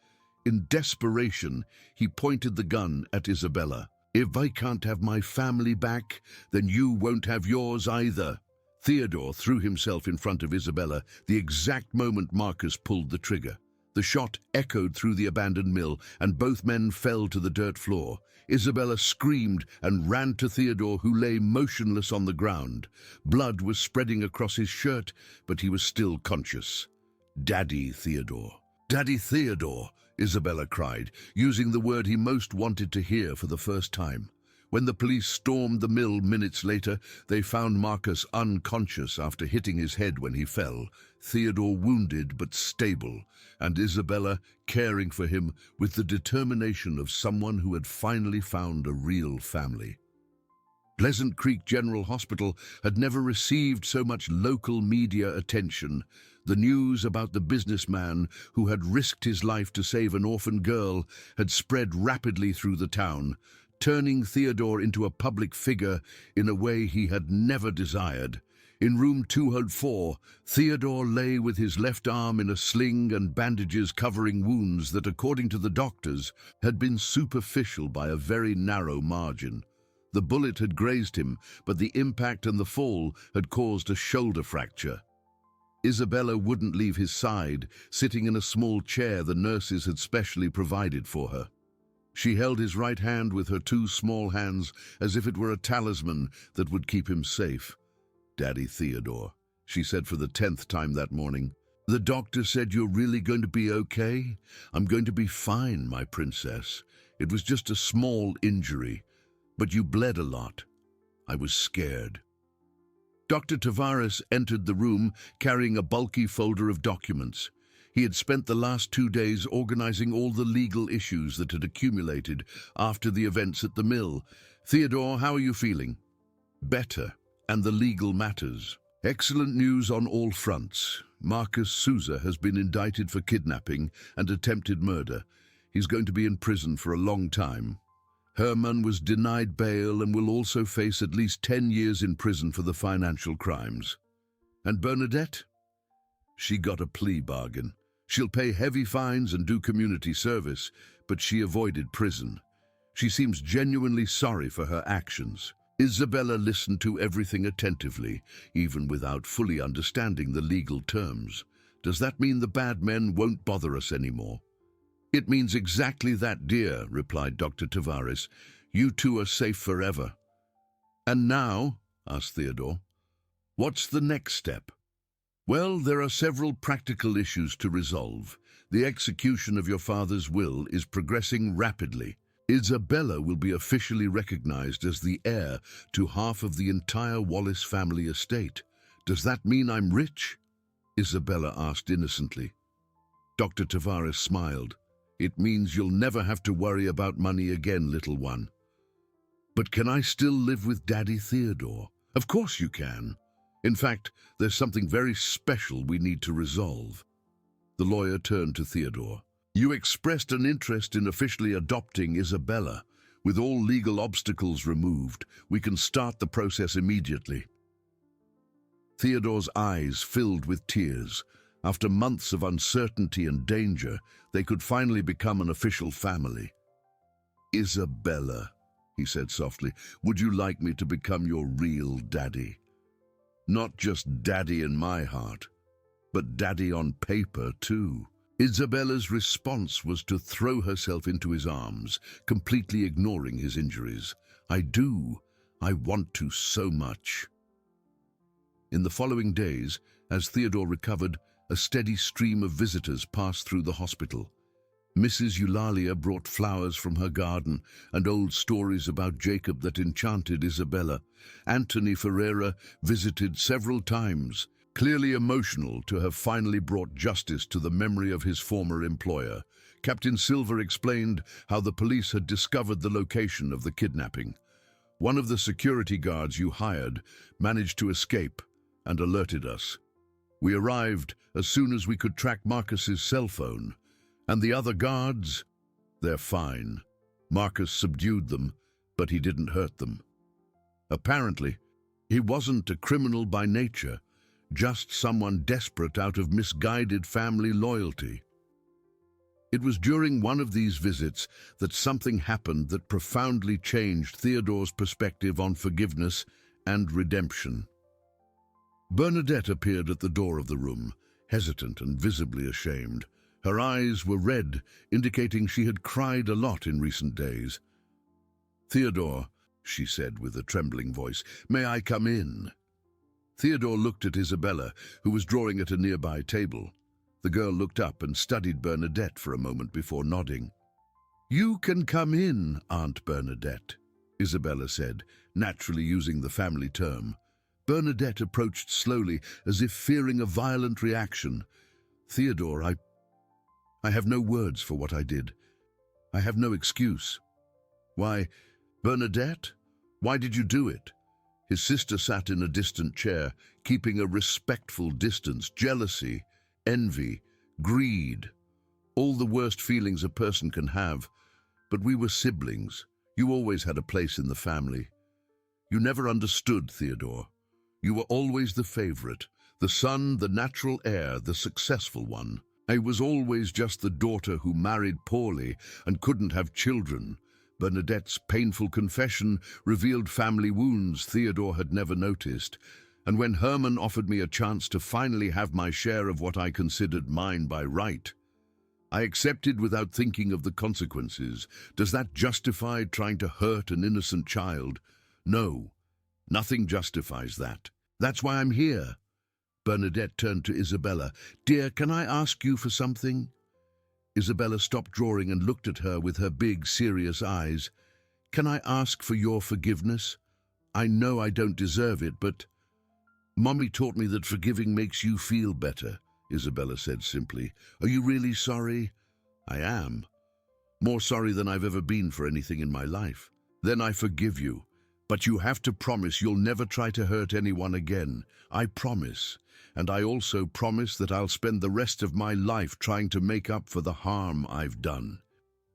In desperation, he pointed the gun at Isabella. "If I can't have my family back, then you won't have yours either." Theodore threw himself in front of Isabella the exact moment Marcus pulled the trigger. The shot echoed through the abandoned mill, and both men fell to the dirt floor. Isabella screamed and ran to Theodore, who lay motionless on the ground. Blood was spreading across his shirt, but he was still conscious. "Daddy Theodore. Daddy Theodore," Isabella cried, using the word he most wanted to hear for the first time. When the police stormed the mill minutes later, they found Marcus unconscious after hitting his head when he fell, Theodore wounded but stable, and Isabella caring for him with the determination of someone who had finally found a real family. Pleasant Creek General Hospital had never received so much local media attention. The news about the businessman who had risked his life to save an orphan girl had spread rapidly through the town, turning Theodore into a public figure in a way he had never desired. In room 204, Theodore lay with his left arm in a sling and bandages covering wounds that, according to the doctors, had been superficial by a very narrow margin. The bullet had grazed him, but the impact and the fall had caused a shoulder fracture. Isabella wouldn't leave his side, sitting in a small chair the nurses had specially provided for her. She held his right hand with her two small hands as if it were a talisman that would keep him safe. "Daddy Theodore," she said for the 10th time that morning. "The doctor said you're really going to be okay? I'm going to be fine, my princess. It was just a small injury, but you bled a lot. I was scared." Dr. Tavares entered the room carrying a bulky folder of documents. He had spent the last 2 days organizing all the legal issues that had accumulated after the events at the mill. "Theodore, how are you feeling?" "Better. And the legal matters?" "Excellent news on all fronts. Marcus Souza has been indicted for kidnapping and attempted murder. He's going to be in prison for a long time. Herman was denied bail and will also face at least 10 years in prison for the financial crimes." "And Bernadette?" "She got a plea bargain. She'll pay heavy fines and do community service, but she avoided prison. She seems genuinely sorry for her actions." Isabella listened to everything attentively, even without fully understanding the legal terms. "Does that mean the bad men won't bother us anymore?" "It means exactly that, dear," replied Dr. Tavares. You two are safe forever." "And now," asked Theodore, "what's the next step?" "Well, there are several practical issues to resolve. The execution of your father's will is progressing rapidly. Isabella will be officially recognized as the heir to half of the entire Wallace family estate. Does that mean I'm rich?" Isabella asked innocently. Dr. Tavares smiled. "It means you'll never have to worry about money again, little one." "But can I still live with Daddy Theodore?" "Of course you can. In fact, there's something very special we need to resolve." The lawyer turned to Theodore. "You expressed an interest in officially adopting Isabella. With all legal obstacles removed, we can start the process immediately." Theodore's eyes filled with tears. After months of uncertainty and danger, they could finally become an official family. "Isabella," he said softly, "would you like me to become your real daddy? Not just daddy in my heart, but daddy on paper too." Isabella's response was to throw herself into his arms, completely ignoring his injuries. "I do. I want to so much." In the following days, as Theodore recovered, a steady stream of visitors passed through the hospital. Mrs. Eulalia brought flowers from her garden and old stories about Jacob that enchanted Isabella. Anthony Ferreira visited several times, clearly emotional to have finally brought justice to the memory of his former employer. Captain Silver explained how the police had discovered the location of the kidnapping. "One of the security guards you hired managed to escape and alerted us. We arrived as soon as we could track Marcus's cell phone. And the other guards? They're fine. Marcus subdued them, but he didn't hurt them. Apparently, he wasn't a criminal by nature, just someone desperate out of misguided family loyalty." It was during one of these visits that something happened that profoundly changed Theodore's perspective on forgiveness and redemption. Bernadette appeared at the door of the room, hesitant and visibly ashamed. Her eyes were red, indicating she had cried a lot in recent days. "Theodore," she said with a trembling voice, "may I come in?" Theodore looked at Isabella, who was drawing at a nearby table. The girl looked up and studied Bernadette for a moment before nodding. "You can come in, Aunt Bernadette," Isabella said, naturally using the family term. Bernadette approached slowly, as if fearing a violent reaction. "Theodore, I have no words for what I did. I have no excuse." "Why, Bernadette, why did you do it?" His sister sat in a distant chair, keeping a respectful distance. Jealousy, envy, greed, all the worst feelings a person can have. But we were siblings. You always had a place in the family. You never understood, Theodore. You were always the favorite, the son, the natural heir, the successful one. I was always just the daughter who married poorly and couldn't have children. Bernadette's painful confession revealed family wounds Theodore had never noticed. And when Herman offered me a chance to finally have my share of what I considered mine by right, I accepted without thinking of the consequences. Does that justify trying to hurt an innocent child? No, nothing justifies that. That's why I'm here. Bernadette turned to Isabella. "Dear, can I ask you for something?" Isabella stopped drawing and looked at her with her big, serious eyes. "Can I ask for your forgiveness? I know I don't deserve it, but—" "Mommy taught me that forgiving makes you feel better," Isabella said simply. "Are you really sorry?" "I am. More sorry than I've ever been for anything in my life." "Then I forgive you. But you have to promise you'll never try to hurt anyone again. I promise. And I also promise that I'll spend the rest of my life trying to make up for the harm I've done."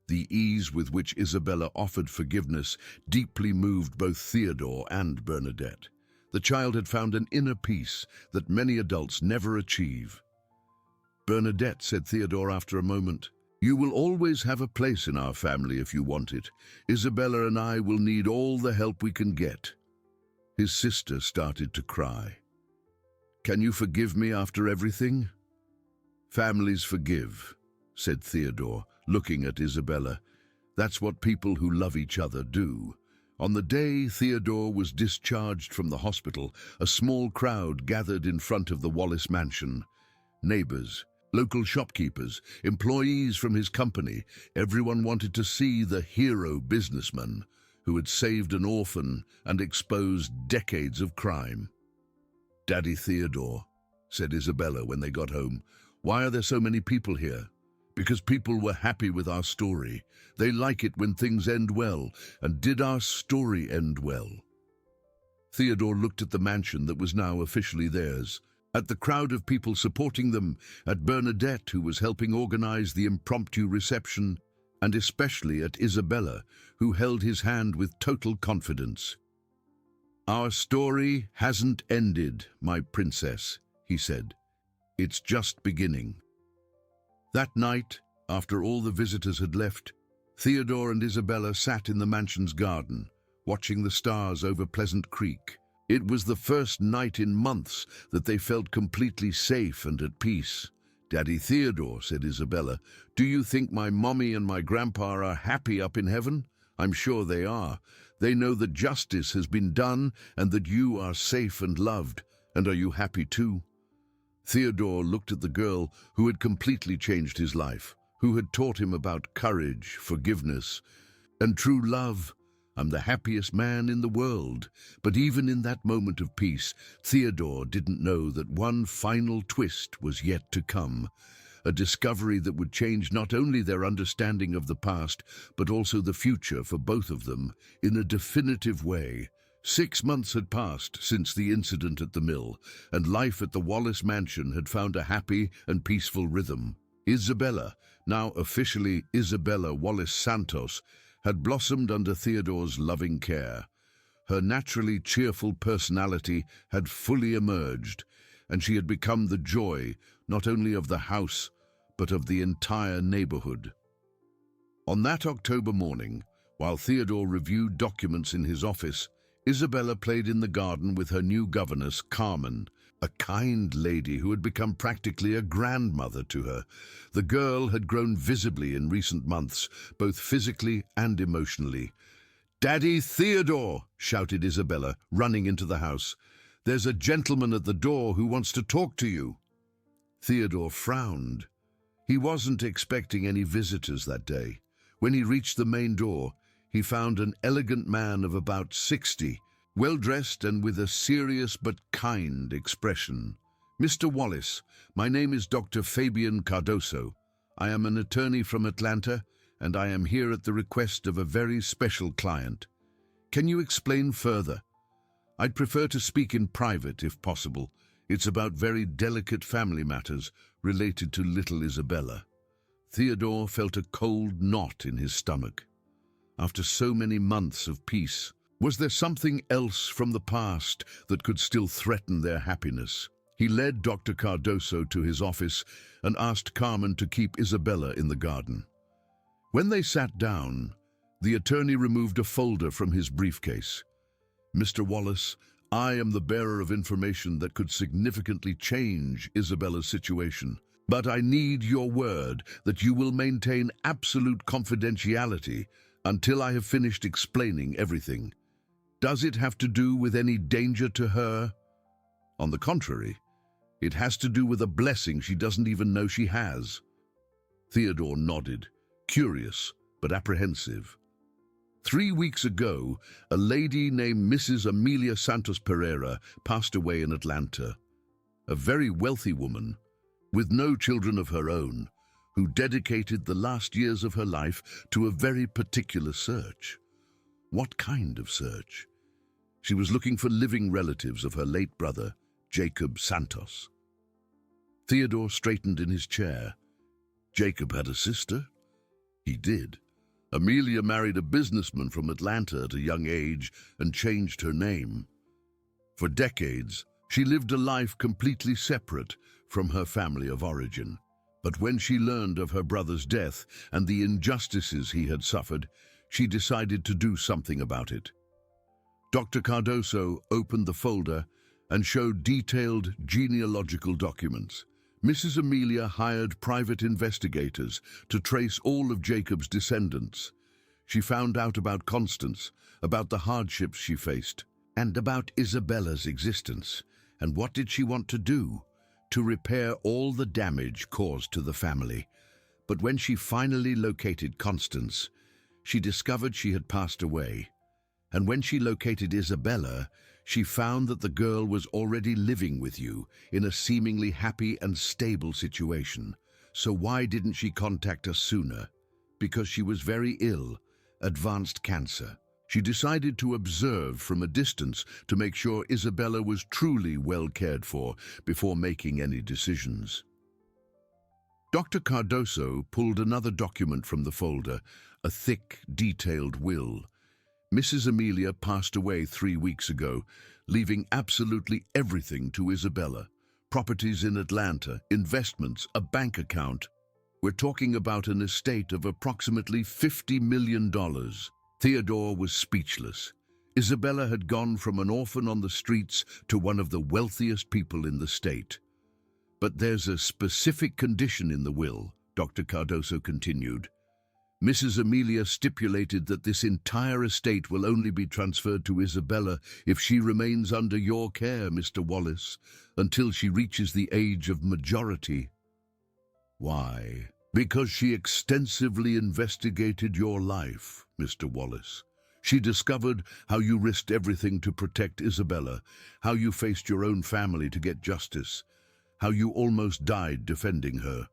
The ease with which Isabella offered forgiveness deeply moved both Theodore and Bernadette. The child had found an inner peace that many adults never achieve. "Bernadette," said Theodore after a moment, "you will always have a place in our family if you want it. Isabella and I will need all the help we can get." His sister started to cry. "Can you forgive me after everything?" "Families forgive," said Theodore, looking at Isabella. That's what people who love each other do. On the day Theodore was discharged from the hospital, a small crowd gathered in front of the Wallace mansion. Neighbors, local shopkeepers, employees from his company, everyone wanted to see the hero businessman who had saved an orphan and exposed decades of crime. "Daddy Theodore," said Isabella when they got home, "why are there so many people here?" "Because people were happy with our story. They like it when things end well, and did our story end well?" Theodore looked at the mansion that was now officially theirs, at the crowd of people supporting them, at Bernadette, who was helping organize the impromptu reception, and especially at Isabella, who held his hand with total confidence. "Our story hasn't ended, my princess," he said. "It's just beginning." That night, after all the visitors had left, Theodore and Isabella sat in the mansion's garden, watching the stars over Pleasant Creek. It was the first night in months that they felt completely safe and at peace. "Daddy Theodore," said Isabella, "do you think my mommy and my grandpa are happy up in heaven?" "I'm sure they are. They know that justice has been done and that you are safe and loved. And are you happy too?" Theodore looked at the girl who had completely changed his life, who had taught him about courage, forgiveness, and true love. "I'm the happiest man in the world." But even in that moment of peace, Theodore didn't know that one final twist was yet to come, a discovery that would change not only their understanding of the past, but also the future for both of them in a definitive way. 6 months had passed since the incident at the mill, and life at the Wallace mansion had found a happy and peaceful rhythm. Isabella, now officially Isabella Wallace Santos, had blossomed under Theodore's loving care. Her naturally cheerful personality had fully emerged, and she had become the joy not only of the house, but of the entire neighborhood. On that October morning, while Theodore reviewed documents in his office, Isabella played in the garden with her new governess, Carmen, a kind lady who had become practically a grandmother to her. The girl had grown visibly in recent months, both physically and emotionally. "Daddy Theodore!" shouted Isabella, running into the house. "There's a gentleman at the door who wants to talk to you." Theodore frowned. He wasn't expecting any visitors that day. When he reached the main door, he found an elegant man of about 60, well-dressed and with a serious but kind expression. "Mr. Wallace, my name is Dr. Fabian Cardoso. I am an attorney from Atlanta, and I am here at the request of a very special client. Can you explain further? I'd prefer to speak in private, if possible. It's about very delicate family matters related to little Isabella." Theodore felt a cold knot in his stomach. After so many months of peace, was there something else from the past that could still threaten their happiness? He led Dr. Cardoso to his office and asked Carmen to keep Isabella in the garden. When they sat down, the attorney removed a folder from his briefcase. "Mr. Wallace, I am the bearer of information that could significantly change Isabella's situation. But I need your word that you will maintain absolute confidentiality until I have finished explaining everything. Does it have to do with any danger to her?" "On the contrary, it has to do with a blessing she doesn't even know she has." Theodore nodded, curious but apprehensive. 3 weeks ago, a lady named Mrs. Amelia Santos Pereira passed away in Atlanta. A very wealthy woman, with no children of her own, who dedicated the last years of her life to a very particular search. What kind of search? She was looking for living relatives of her late brother, Jacob Santos. Theodore straightened in his chair. Jacob had a sister? He did. Amelia married a businessman from Atlanta at a young age and changed her name. For decades, she lived a life completely separate from her family of origin. But when she learned of her brother's death and the injustices he had suffered, she decided to do something about it. Dr. Cardoso opened the folder and showed detailed genealogical documents. Mrs. Amelia hired private investigators to trace all of Jacob's descendants. She found out about Constance, about the hardships she faced, and about Isabella's existence. And what did she want to do? To repair all the damage caused to the family. But when she finally located Constance, she discovered she had passed away. And when she located Isabella, she found that the girl was already living with you in a seemingly happy and stable situation. So why didn't she contact us sooner? Because she was very ill, advanced cancer. She decided to observe from a distance to make sure Isabella was truly well cared for before making any decisions. Dr. Cardoso pulled another document from the folder, a thick, detailed will. Mrs. Amelia passed away 3 weeks ago, leaving absolutely everything to Isabella. Properties in Atlanta, investments, a bank account. We're talking about an estate of approximately $50 million. Theodore was speechless. Isabella had gone from an orphan on the streets to one of the wealthiest people in the state. But there's a specific condition in the will, Dr. Cardoso continued. Mrs. Amelia stipulated that this entire estate will only be transferred to Isabella if she remains under your care, Mr. Wallace, until she reaches the age of majority. Why? Because she extensively investigated your life, Mr. Wallace. She discovered how you risked everything to protect Isabella, how you faced your own family to get justice, how you almost died defending her.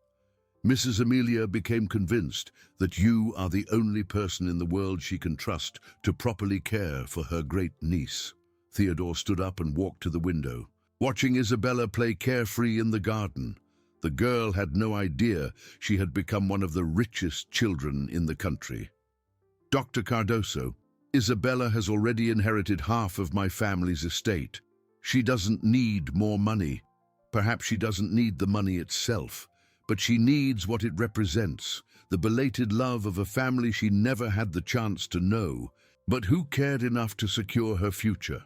Mrs. Amelia became convinced that you are the only person in the world she can trust to properly care for her great niece. Theodore stood up and walked to the window, watching Isabella play carefree in the garden. The girl had no idea she had become one of the richest children in the country. Dr. Cardoso, Isabella has already inherited half of my family's estate. She doesn't need more money. Perhaps she doesn't need the money itself, but she needs what it represents, the belated love of a family she never had the chance to know, but who cared enough to secure her future.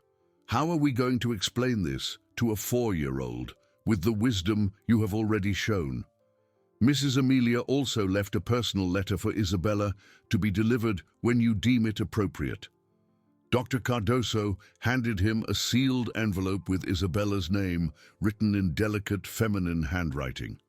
How are we going to explain this to a 4-year-old with the wisdom you have already shown? Mrs. Amelia also left a personal letter for Isabella to be delivered when you deem it appropriate. Dr. Cardoso handed him a sealed envelope with Isabella's name written in delicate feminine handwriting.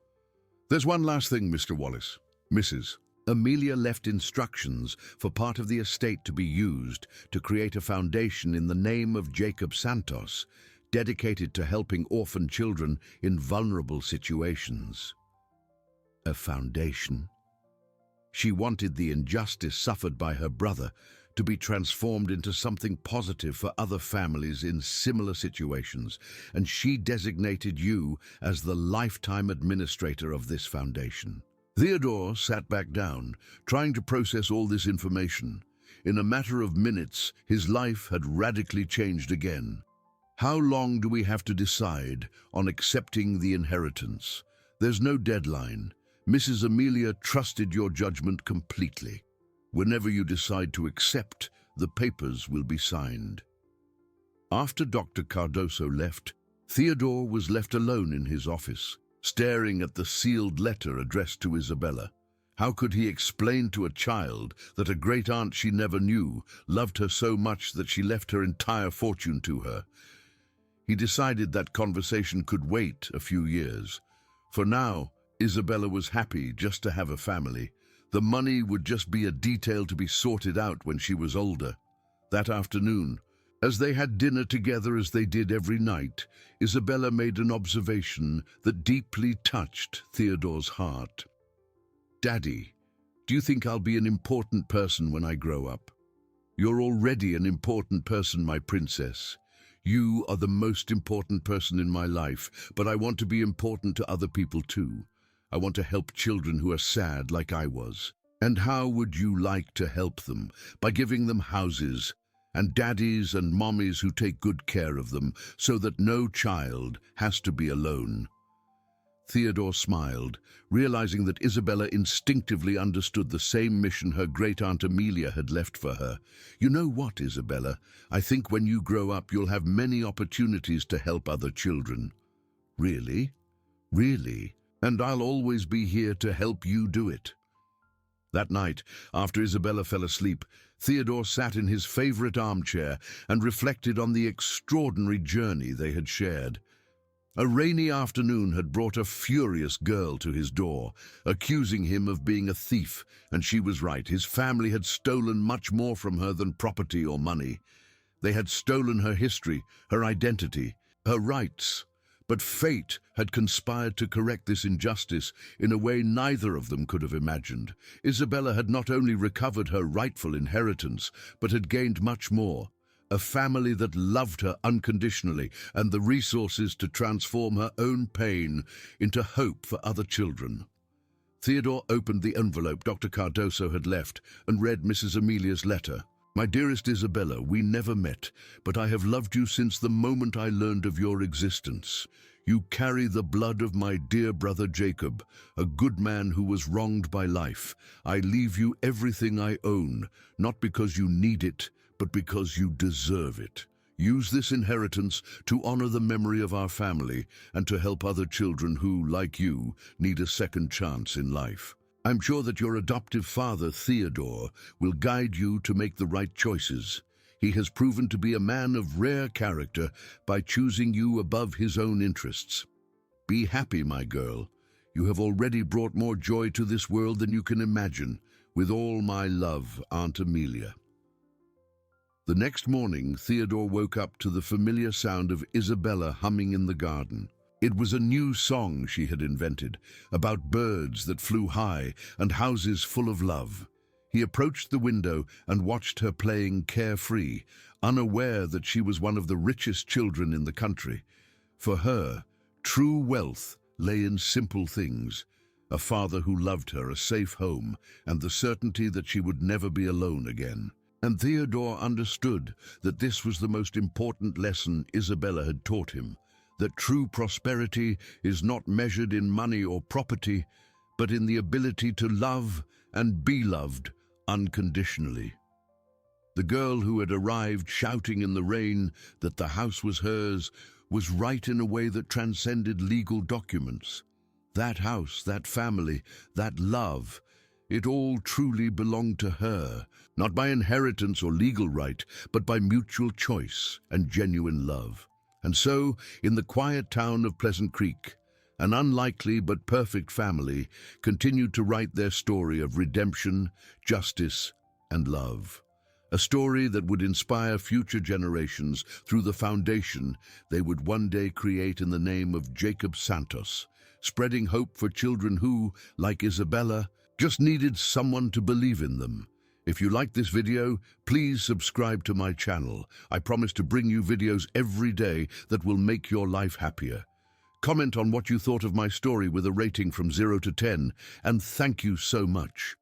There's one last thing, Mr. Wallace. Mrs. Amelia left instructions for part of the estate to be used to create a foundation in the name of Jacob Santos, dedicated to helping orphan children in vulnerable situations. A foundation? She wanted the injustice suffered by her brother to be transformed into something positive for other families in similar situations, and she designated you as the lifetime administrator of this foundation. Theodore sat back down, trying to process all this information. In a matter of minutes, his life had radically changed again. How long do we have to decide on accepting the inheritance? There's no deadline. Mrs. Amelia trusted your judgment completely. Whenever you decide to accept, the papers will be signed. After Dr. Cardoso left, Theodore was left alone in his office, staring at the sealed letter addressed to Isabella. How could he explain to a child that a great-aunt she never knew loved her so much that she left her entire fortune to her? He decided that conversation could wait a few years. For now, Isabella was happy just to have a family. The money would just be a detail to be sorted out when she was older. That afternoon, as they had dinner together as they did every night, Isabella made an observation that deeply touched Theodore's heart. "Daddy, do you think I'll be an important person when I grow up?" "You're already an important person, my princess. You are the most important person in my life, but I want to be important to other people too. I want to help children who are sad like I was. And how would you like to help them? By giving them houses, and daddies and mommies who take good care of them, so that no child has to be alone." Theodore smiled, realizing that Isabella instinctively understood the same mission her great-aunt Amelia had left for her. "You know what, Isabella? I think when you grow up you'll have many opportunities to help other children." "Really? Really? And I'll always be here to help you do it." That night, after Isabella fell asleep, Theodore sat in his favorite armchair and reflected on the extraordinary journey they had shared. A rainy afternoon had brought a furious girl to his door, accusing him of being a thief, and she was right. His family had stolen much more from her than property or money. They had stolen her history, her identity, her rights. But fate had conspired to correct this injustice in a way neither of them could have imagined. Isabella had not only recovered her rightful inheritance, but had gained much more. A family that loved her unconditionally and the resources to transform her own pain into hope for other children. Theodore opened the envelope Dr. Cardoso had left and read Mrs. Amelia's letter. "My dearest Isabella, we never met, but I have loved you since the moment I learned of your existence. You carry the blood of my dear brother Jacob, a good man who was wronged by life. I leave you everything I own, not because you need it, but because you deserve it. Use this inheritance to honor the memory of our family and to help other children who, like you, need a second chance in life. I'm sure that your adoptive father, Theodore, will guide you to make the right choices. He has proven to be a man of rare character by choosing you above his own interests. Be happy, my girl. You have already brought more joy to this world than you can imagine. With all my love, Aunt Amelia." The next morning, Theodore woke up to the familiar sound of Isabella humming in the garden. It was a new song she had invented, about birds that flew high and houses full of love. He approached the window and watched her playing carefree, unaware that she was one of the richest children in the country. For her, true wealth lay in simple things: a father who loved her, a safe home, and the certainty that she would never be alone again. And Theodore understood that this was the most important lesson Isabella had taught him, that true prosperity is not measured in money or property, but in the ability to love and be loved unconditionally. The girl who had arrived shouting in the rain that the house was hers was right in a way that transcended legal documents. That house, that family, that love, it all truly belonged to her, not by inheritance or legal right, but by mutual choice and genuine love. And so, in the quiet town of Pleasant Creek, an unlikely but perfect family continued to write their story of redemption, justice, and love. A story that would inspire future generations through the foundation they would one day create in the name of Jacob Santos, spreading hope for children who, like Isabella, just needed someone to believe in them. If you like this video, please subscribe to my channel. I promise to bring you videos every day that will make your life happier. Comment on what you thought of my story with a rating from 0 to 10, and thank you so much.